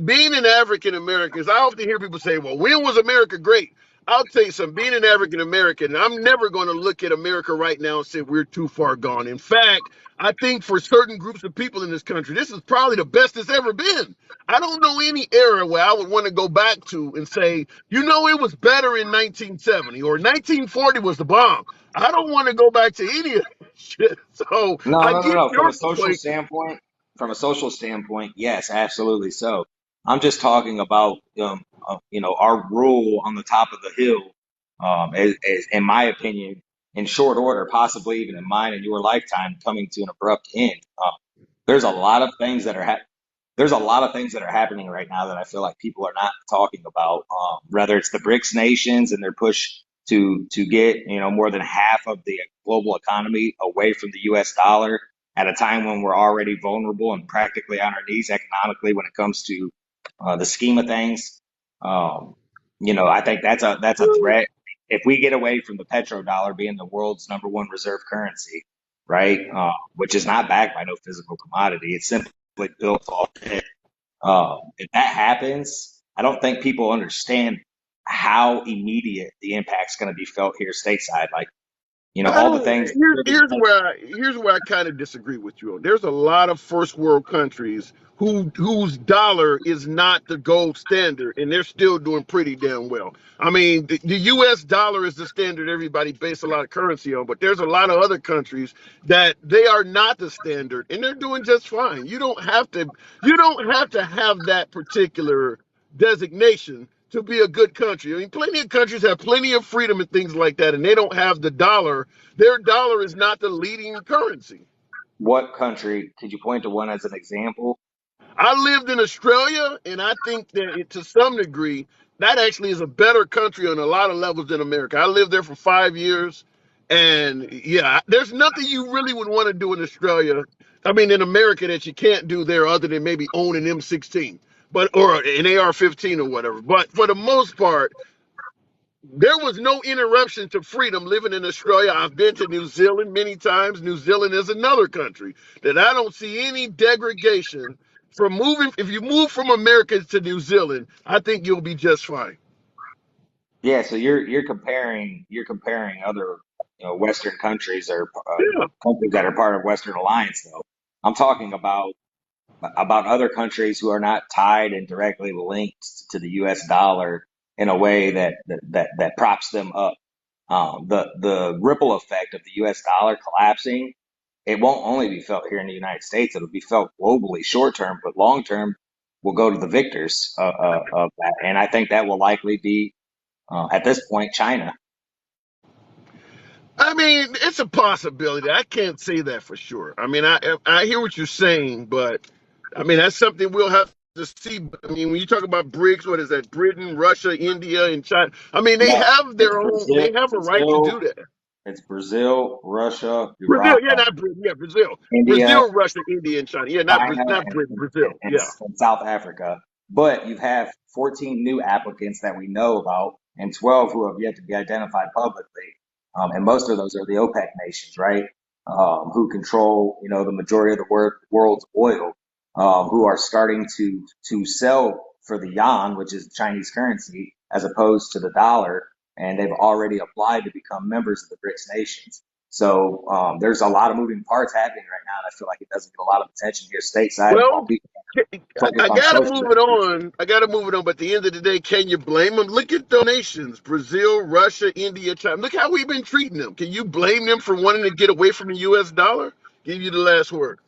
Being an African American, I often hear people say, well, when was America great? I'll tell you something, being an African American, I'm never going to look at America right now and say we're too far gone. In fact, I think for certain groups of people in this country, this is probably the best it's ever been. I don't know any era where I would want to go back to and say, it was better in 1970 or 1940 was the bomb. I don't want to go back to any of that shit. So no, I no, no, get no. your point. From a social standpoint, yes, absolutely. So I'm just talking about, our rule on the top of the hill, is, in my opinion, in short order, possibly even in mine and your lifetime, coming to an abrupt end. There's a lot of things that are there's a lot of things that are happening right now that I feel like people are not talking about. Whether it's the BRICS nations and their push to get more than half of the global economy away from the U.S. dollar at a time when we're already vulnerable and practically on our knees economically when it comes to the scheme of things. I think that's a threat. If we get away from the petrodollar being the world's number one reserve currency, right, which is not backed by no physical commodity, it's simply built off debt. If that happens, I don't think people understand how immediate the impact's going to be felt here stateside. Like, all the things. Here's where I kind of disagree with you. There's a lot of first world countries whose dollar is not the gold standard, and they're still doing pretty damn well. I mean, the U.S. dollar is the standard everybody base a lot of currency on, but there's a lot of other countries that they are not the standard, and they're doing just fine. You don't have to have that particular designation to be a good country. I mean, plenty of countries have plenty of freedom and things like that, and they don't have the dollar. Their dollar is not the leading currency. What country could you point to one as an example? I lived in Australia, and I think that to some degree, that actually is a better country on a lot of levels than America. I lived there for 5 years, and yeah, there's nothing you really would want to do in Australia. I mean, in America that you can't do there other than maybe own an M16, or an AR-15 or whatever. But for the most part, there was no interruption to freedom living in Australia. I've been to New Zealand many times. New Zealand is another country that I don't see any degradation from moving. If you move from America to New Zealand, I think you'll be just fine. Yeah, so you're comparing other Western countries or Yeah. countries that are part of Western Alliance, though. I'm talking about other countries who are not tied and directly linked to the U.S. dollar in a way that props them up. The ripple effect of the U.S. dollar collapsing, it won't only be felt here in the United States; it'll be felt globally, short term, but long term will go to the victors of that. And I think that will likely be at this point China. I mean, it's a possibility. I can't say that for sure. I mean, I hear what you're saying, but I mean that's something we'll have to see. I mean, when you talk about BRICS, what is that? Britain, Russia, India, and China. I mean, they No, have it's their own. Brazil, They have a right to do Brazil, that. It's Brazil, Russia, Brazil, Iran, yeah, not Britain, yeah, Brazil. India, Brazil, Russia, India, and China. Yeah, China, not Britain, Brazil. Yeah. and South Africa. But you have 14 new applicants that we know about and 12 who have yet to be identified publicly. And most of those are the OPEC nations, right? Who control, the majority of the world's oil, who are starting to sell for the yuan, which is Chinese currency, as opposed to the dollar. And they've already applied to become members of the BRICS nations. So there's a lot of moving parts happening right now, and I feel like it doesn't get a lot of attention here stateside while Well, people focus I on gotta social move it issues. on. I gotta move it on. But at the end of the day, can you blame them? Look at donations: Brazil, Russia, India, China. Look how we've been treating them. Can you blame them for wanting to get away from the U.S. dollar? Give you the last word.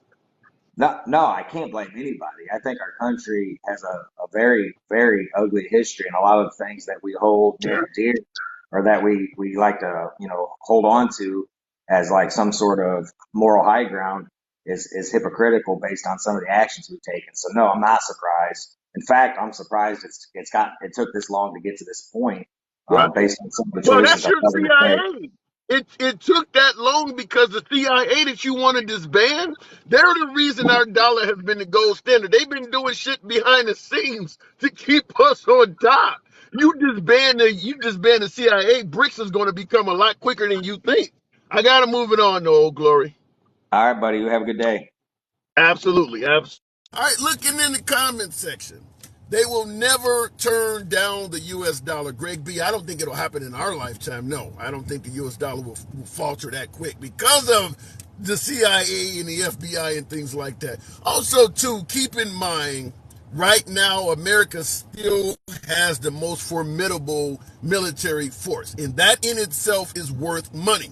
No, no, I can't blame anybody. I think our country has a very, very ugly history, and a lot of the things that we hold near and dear, or that we like to, hold on to as like some sort of moral high ground, is hypocritical based on some of the actions we've taken. So no, I'm not surprised. In fact, I'm surprised it took this long to get to this point, Right. based on some of the Well, choices that's our your government made. CIA. It took that long because the CIA that you want to disband, they're the reason our dollar has been the gold standard. They've been doing shit behind the scenes to keep us on top. You disband the CIA, BRICS is going to become a lot quicker than you think. I gotta move it on, though, old glory. All right, buddy, you have a good day. Absolutely, absolutely. All right, looking in the comment section. They will never turn down the U.S. dollar. Greg B., I don't think it'll happen in our lifetime. No, I don't think the U.S. dollar will falter that quick because of the CIA and the FBI and things like that. Also, too, keep in mind, right now, America still has the most formidable military force, and that in itself is worth money.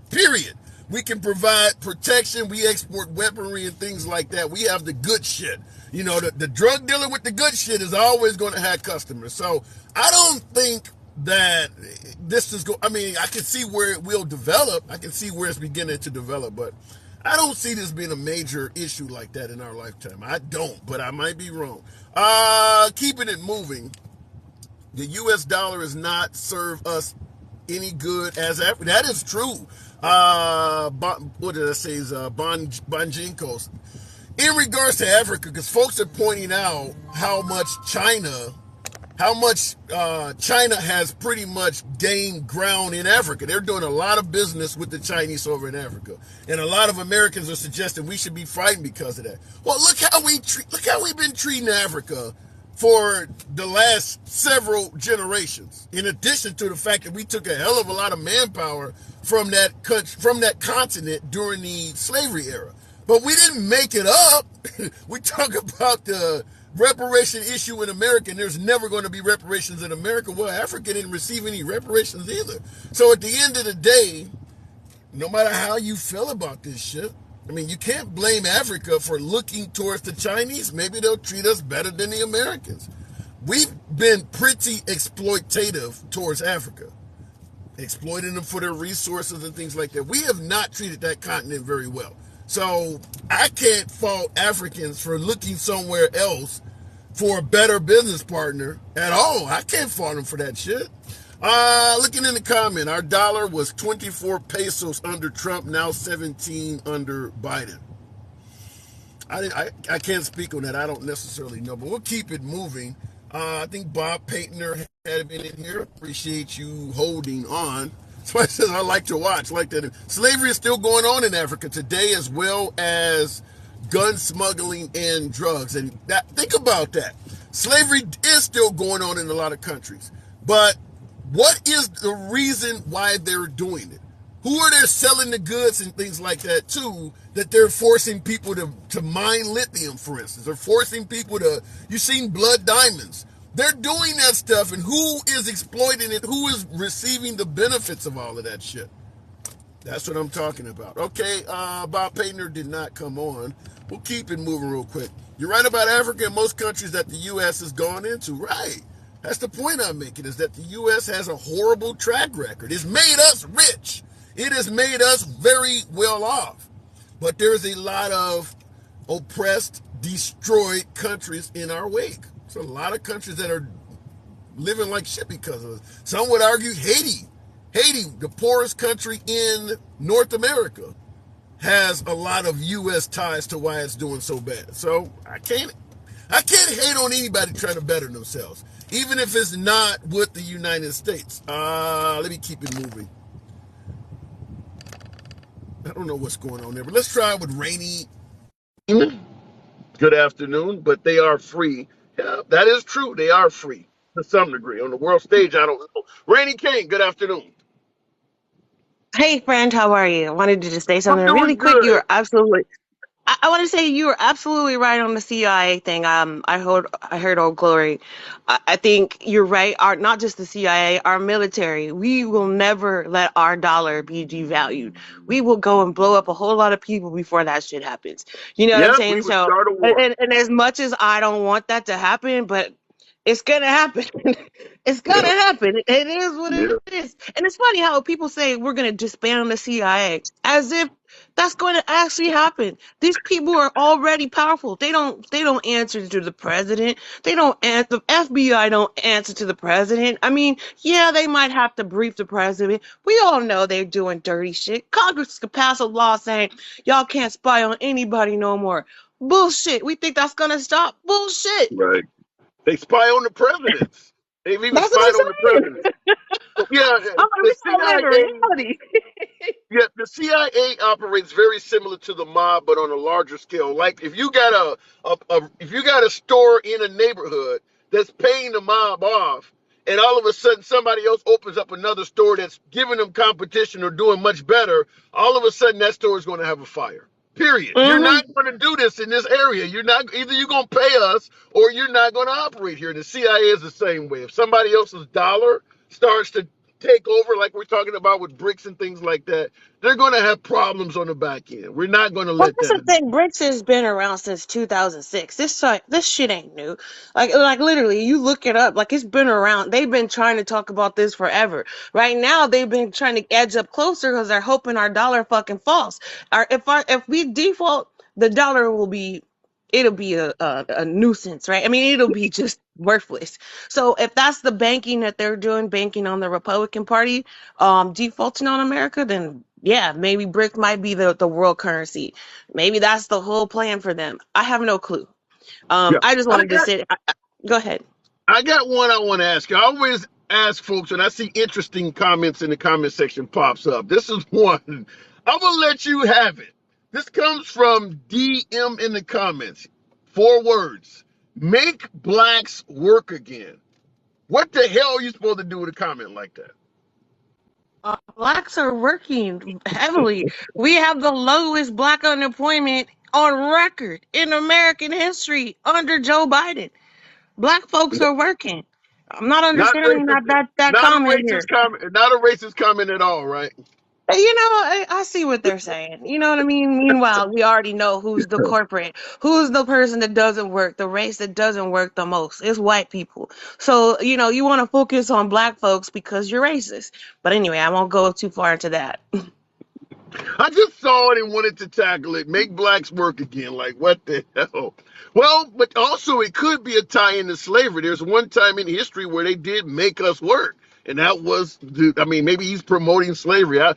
Period. We can provide protection. We export weaponry and things like that. We have the good shit. The drug dealer with the good shit is always going to have customers. So I don't think that this is I mean, I can see where it will develop. I can see where it's beginning to develop, but I don't see this being a major issue like that in our lifetime. I don't, but I might be wrong. Keeping it moving. The U.S. dollar has not served us any good as ever. That is true. What did I say? Is Bonjinkos. In regards to Africa, because folks are pointing out how much China has pretty much gained ground in Africa. They're doing a lot of business with the Chinese over in Africa, and a lot of Americans are suggesting we should be fighting because of that. Well, look how we've been treating Africa for the last several generations. In addition to the fact that we took a hell of a lot of manpower from that continent during the slavery era. But we didn't make it up. We talk about the reparation issue in America, and there's never going to be reparations in America. Well, Africa didn't receive any reparations either. So at the end of the day, no matter how you feel about this shit, I mean, you can't blame Africa for looking towards the Chinese. Maybe they'll treat us better than the Americans. We've been pretty exploitative towards Africa, exploiting them for their resources and things like that. We have not treated that continent very well. So I can't fault Africans for looking somewhere else for a better business partner at all. I can't fault them for that shit. Looking in the comment, our dollar was 24 pesos under Trump, now 17 under Biden. I can't speak on that. I don't necessarily know, but we'll keep it moving. I think Bob Paytner had been in here. Appreciate you holding on. So I says I like to watch. Like that. Slavery is still going on in Africa today, as well as gun smuggling and drugs. And think about that. Slavery is still going on in a lot of countries. But what is the reason why they're doing it? Who are they selling the goods and things like that to, that they're forcing people to mine lithium, for instance? They're forcing people you've seen blood diamonds. They're doing that stuff, and who is exploiting it? Who is receiving the benefits of all of that shit? That's what I'm talking about. Okay, Bob Paytner did not come on. We'll keep it moving real quick. You're right about Africa and most countries that the U.S. has gone into. Right. That's the point I'm making, is that the U.S. has a horrible track record. It's made us rich. It has made us very well off. But there's a lot of oppressed, destroyed countries in our wake. There's a lot of countries that are living like shit because of it. Some would argue Haiti Haiti, the poorest country in North America, has a lot of U.S. ties to why it's doing so bad. So I can't hate on anybody trying to better themselves, even if it's not with the United States. Let me keep it moving. I don't know what's going on there, but let's try with Rainy. Good afternoon, but they are free. Yeah, that is true. They are free to some degree. On the world stage, I don't know. Rainy King, good afternoon. Hey friend, how are you? I wanted to just say I'm something really doing quick. You good. are absolutely I want to say you were absolutely right on the CIA thing. I heard Old Glory. I think you're right. Our not just the CIA, our military. We will never let our dollar be devalued. We will go and blow up a whole lot of people before that shit happens. You know what I'm Yeah, we saying? would So, start a and, war. and as much as I don't want that to happen, but it's gonna happen. It's gonna Yeah, happen. It is what yeah, it is. And it's funny how people say we're gonna disband the CIA, as if that's going to actually happen. These people are already powerful. They don't answer to the president. They don't answer. The FBI don't answer to the president. I mean, yeah, they might have to brief the president. We all know they're doing dirty shit. Congress could pass a law saying y'all can't spy on anybody no more. Bullshit. We think that's gonna stop. Bullshit. right. They spy on the presidents. They've even That's what spied I'm on the saying. president. Yeah, I'm like, the we gotta live in CIA. reality. Yeah, the CIA operates very similar to the mob, but on a larger scale. Like if you got if you got a store in a neighborhood that's paying the mob off, and all of a sudden somebody else opens up another store that's giving them competition or doing much better, all of a sudden that store is going to have a fire. Period. You're not Hmm. going to do this in this area. You're not either you're going to pay us or you're not going to operate here. The CIA is the same way. If somebody else's dollar starts to take over, like we're talking about with bricks and things like that, they're going to have problems on the back end. We're not going to Well, let that's that the thing. happen. Bricks has been around since 2006. This shit ain't new. Like literally, you look it up. Like it's been around. They've been trying to talk about this forever. Right now, they've been trying to edge up closer because they're hoping our dollar fucking falls. Or if we default, the dollar will be. It'll be a nuisance, right? I mean, it'll be just worthless. So if that's the banking that they're doing, banking on the Republican Party, defaulting on America, then yeah, maybe brick might be the world currency. Maybe that's the whole plan for them. I have no clue. Yeah, I just I wanted to got say, go ahead. I got one I want to ask you. I always ask folks when I see interesting comments in the comment section pops up. This is one. I'm gonna let you have it. This comes from DM in the comments. 4 words. Make blacks work again. What the hell are you supposed to do with a comment like that? Blacks are working heavily. We have the lowest black unemployment on record in American history under Joe Biden. Black folks are working. I'm not Not understanding racist. that Not a comment racist here. comment. Not a racist comment at all, right? I see what they're saying. You know what I mean? Meanwhile, we already know who's the corporate, who's the person that doesn't work, the race that doesn't work the most. It's white people. So, you want to focus on black folks because you're racist. But anyway, I won't go too far into that. I just saw it and wanted to tackle it. Make blacks work again. Like, what the hell? Well, but also it could be a tie into slavery. There's one time in history where they did make us work. And that was, I mean, maybe he's promoting slavery. Either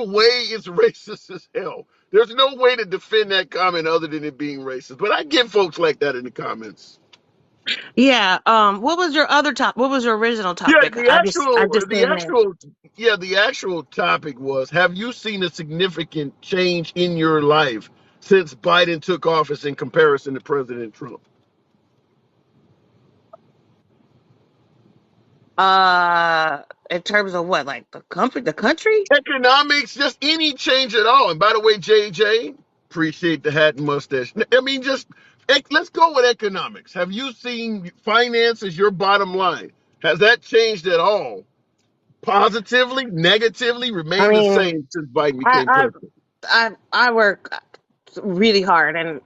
way, it's racist as hell. There's no way to defend that comment other than it being racist. But I get folks like that in the comments. Yeah. What was your other top? What was your original Yeah, topic? I just came in. the actual topic was: have you seen a significant change in your life since Biden took office in comparison to President Trump? In terms of what, like the country? Economics, just any change at all. And by the way, JJ, appreciate the hat and mustache. I mean, just let's go with economics. Have you seen finance as your bottom line? Has that changed at all? Positively, negatively, I remained the mean, same since Biden I became I president? I work really hard, and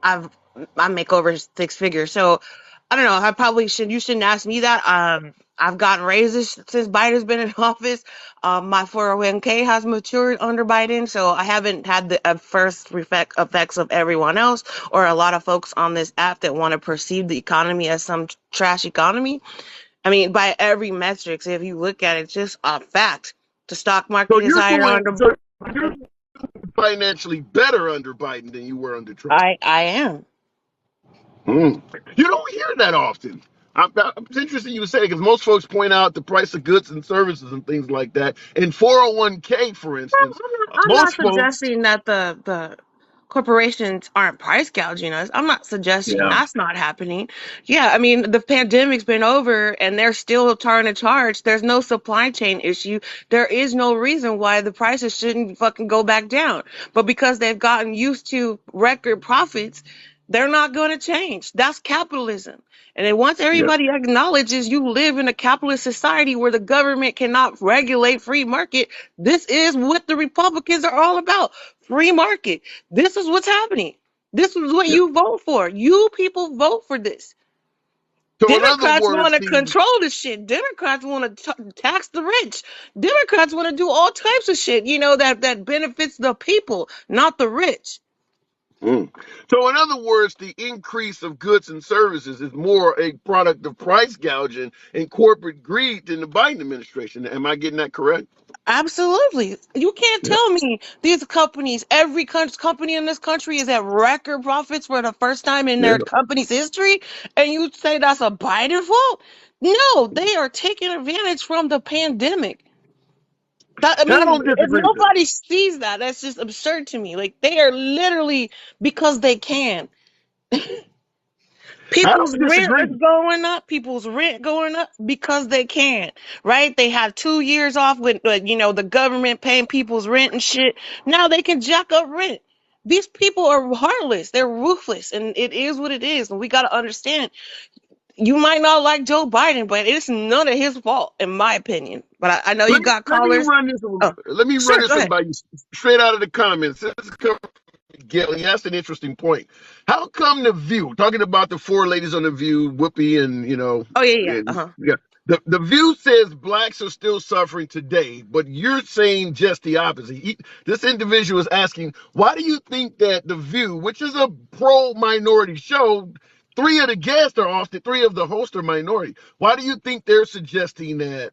I make over 6 figures. So I don't know. I probably should. You shouldn't ask me that. I've gotten raises since Biden's been in office. My 401k has matured under Biden, so I haven't had the first effects of everyone else or a lot of folks on this app that want to perceive the economy as some trash economy. I mean, by every metrics, if you look at it, just a fact. The stock So market is you're higher doing under. so you're financially better under Biden than you were under Trump. I am. Hmm. You don't hear that often. It's interesting you say it because most folks point out the price of goods and services and things like that. In 401k, for instance, I'm not most folks. suggesting that the corporations aren't price gouging us. I'm not suggesting Yeah. that's not happening. Yeah, I mean the pandemic's been over and they're still trying to charge. There's no supply chain issue. There is no reason why the prices shouldn't fucking go back down. But because they've gotten used to record profits, they're not going to change. That's capitalism. And then once Yeah. everybody acknowledges you live in a capitalist society where the government cannot regulate free market, this is what the Republicans are all about. Free market. This is what's happening. This is what Yeah. you vote for. You people vote for this. So in other Democrats words, want to the control the shit. Democrats want to tax the rich. Democrats want to do all types of shit, that benefits the people, not the rich. Mm. So in other words, the increase of goods and services is more a product of price gouging and corporate greed than the Biden administration. Am I getting that correct? Absolutely. You can't Yeah. tell me these companies, every company in this country is at record profits for the first time in Yeah. their company's history, and you say that's a Biden fault? No, they are taking advantage from the pandemic. I I mean, don't if disagree with that. nobody sees that, that's just absurd to me. Like they are literally because they can. I People's don't rent disagree. is going up. People's rent going up because they can, right? They have 2 years off with, the government paying people's rent and shit. Now they can jack up rent. These people are heartless. They're ruthless, and it is what it is. And we got to understand. You might not like Joe Biden, but it's none of his fault, in my opinion. But I know you got Let me callers. run this. Oh, Let me run sure, this go one ahead. by you straight out of the comments. This is coming from Gilly. That's an interesting point. How come the View, talking about the four ladies on the View, Whoopi, and Oh yeah, yeah. and, yeah, the View says blacks are still suffering today, but you're saying just the opposite. This individual is asking, why do you think that the View, which is a pro-minority show, three of the hosts are minority. Why do you think they're suggesting that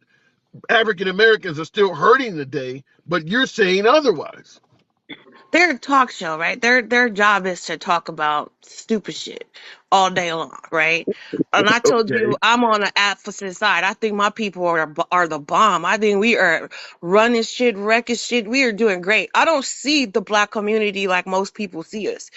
African Americans are still hurting today, but you're saying otherwise? They're a talk show, right? Their job is to talk about stupid shit all day long, right? And I told Okay. you I'm on the opposite side. I think my people are the bomb. I think we are running shit, wrecking shit. We are doing great. I don't see the black community like most people see us.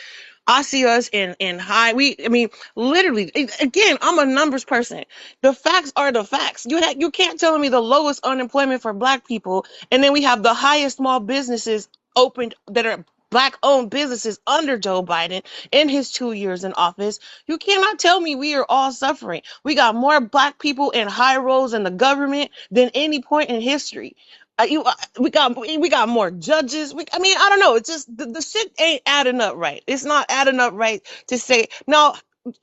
I see us in high. I mean, literally. Again, I'm a numbers person. The facts are the facts. You can't tell me the lowest unemployment for black people, and then we have the highest small businesses opened that are black owned businesses under Joe Biden in his 2 years in office. You cannot tell me we are all suffering. We got more black people in high roles in the government than any point in history. We got more judges. I mean, I don't know. It's just the shit ain't adding up right. It's not adding up right to say now.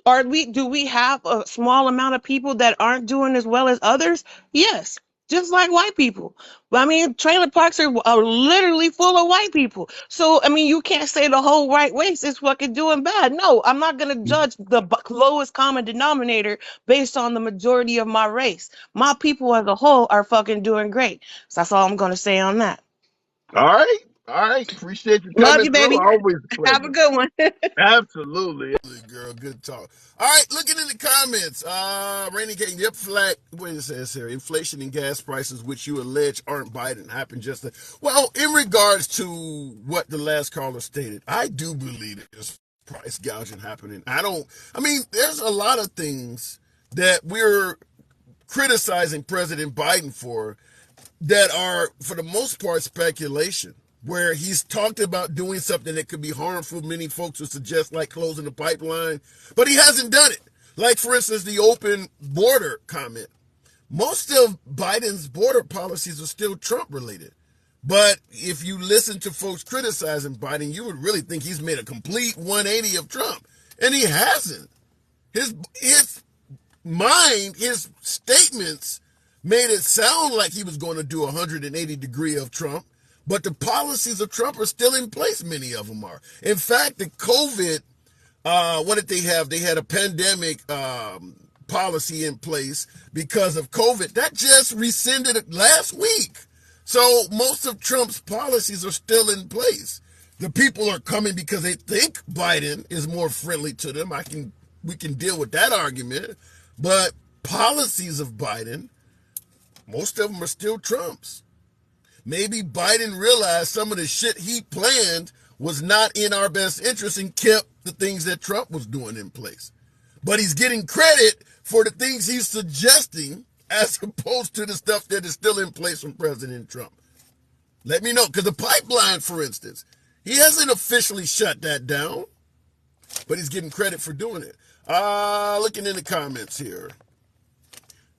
Do we have a small amount of people that aren't doing as well as others? Yes, just like white people. But I mean, trailer parks are literally full of white people. So I mean, you can't say the whole white race is fucking doing bad. No, I'm not gonna judge the lowest common denominator based on the majority of my race. My people as a whole are fucking doing great. So that's all I'm gonna say on that. All right. All right. Appreciate you Love coming you, through. baby. Always a Have a pleasure. good one. Absolutely. Girl, good talk. All right, looking in the comments. Rainy King, yep, flat. What it says here? Inflation in gas prices, which you allege aren't Biden, happened well, in regards to what the last caller stated, I do believe there's price gouging happening. There's a lot of things that we're criticizing President Biden for that are, for the most part, speculation, where he's talked about doing something that could be harmful. Many folks would suggest, like closing the pipeline, but he hasn't done it. Like, for instance, the open border comment. Most of Biden's border policies are still Trump related. But if you listen to folks criticizing Biden, you would really think he's made a complete 180 of Trump. And he hasn't. His his statements made it sound like he was going to do a 180 degree of Trump, but the policies of Trump are still in place. Many of them are. In fact, the COVID, what did they have? They had a pandemic policy in place because of COVID. That just rescinded it last week. So most of Trump's policies are still in place. The people are coming because they think Biden is more friendly to them. We can deal with that argument. But policies of Biden, most of them are still Trump's. Maybe Biden realized some of the shit he planned was not in our best interest and kept the things that Trump was doing in place. But he's getting credit for the things he's suggesting as opposed to the stuff that is still in place from President Trump. Let me know, because the pipeline, for instance, he hasn't officially shut that down, but he's getting credit for doing it. Looking in the comments here.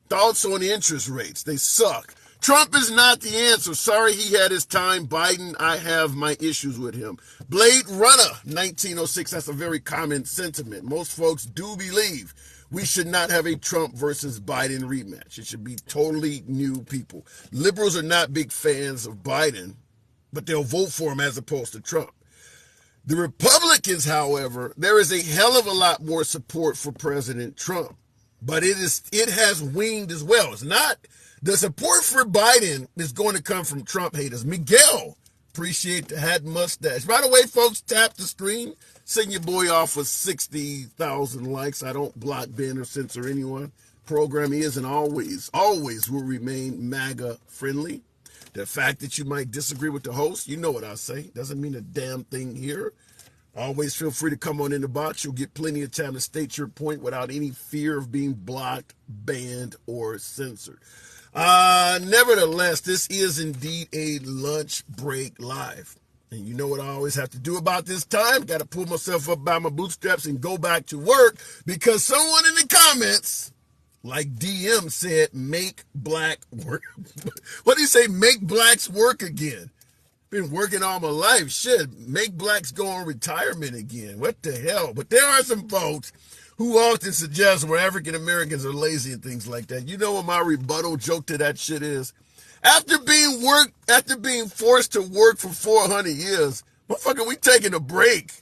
Thoughts on the interest rates. They suck. Trump is not the answer. Sorry he had his time. Biden, I have my issues with him. Blade Runner, 1906. That's a very common sentiment. Most folks do believe we should not have a Trump versus Biden rematch. It should be totally new people. Liberals are not big fans of Biden, but they'll vote for him as opposed to Trump. The Republicans, however, there is a hell of a lot more support for President Trump, but it has waned as well. It's not the support for Biden is going to come from Trump haters. Miguel, appreciate the hat and mustache. By the way, folks, tap the screen. Send your boy off with 60,000 likes. I don't block, ban, or censor anyone. Program is and always will remain MAGA friendly. The fact that you might disagree with the host, you know what I say. Doesn't mean a damn thing here. Always feel free to come on in the box. You'll get plenty of time to state your point without any fear of being blocked, banned, or censored. Nevertheless, this is indeed a lunch break live. And you know what I always have to do about this time? Got to pull myself up by my bootstraps and go back to work because someone in the comments, like DM said, make black work. What do you say? Make blacks work again. Been working all my life. Shit, make blacks go on retirement again. What the hell? But there are some folks who often suggest we're African Americans are lazy and things like that. You know what my rebuttal joke to that shit is? After being forced to work for 400 years, motherfucker, we taking a break.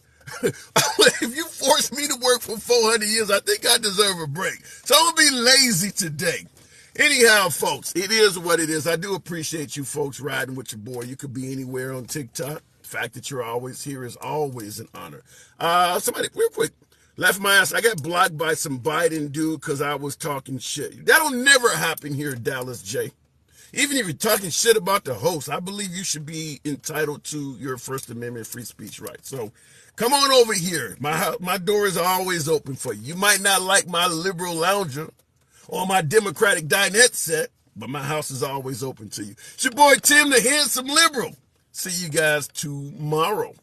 If you force me to work for 400 years, I think I deserve a break. So I'm going to be lazy today. Anyhow, folks, it is what it is. I do appreciate you folks riding with your boy. You could be anywhere on TikTok. The fact that you're always here is always an honor. Somebody, real quick, left my ass. I got blocked by some Biden dude because I was talking shit. That'll never happen here in Dallas, Jay. Even if you're talking shit about the host, I believe you should be entitled to your First Amendment free speech rights. So come on over here. My door is always open for you. You might not like my liberal lounger or my Democratic dinette set, but my house is always open to you. It's your boy Tim, the handsome liberal. See you guys tomorrow.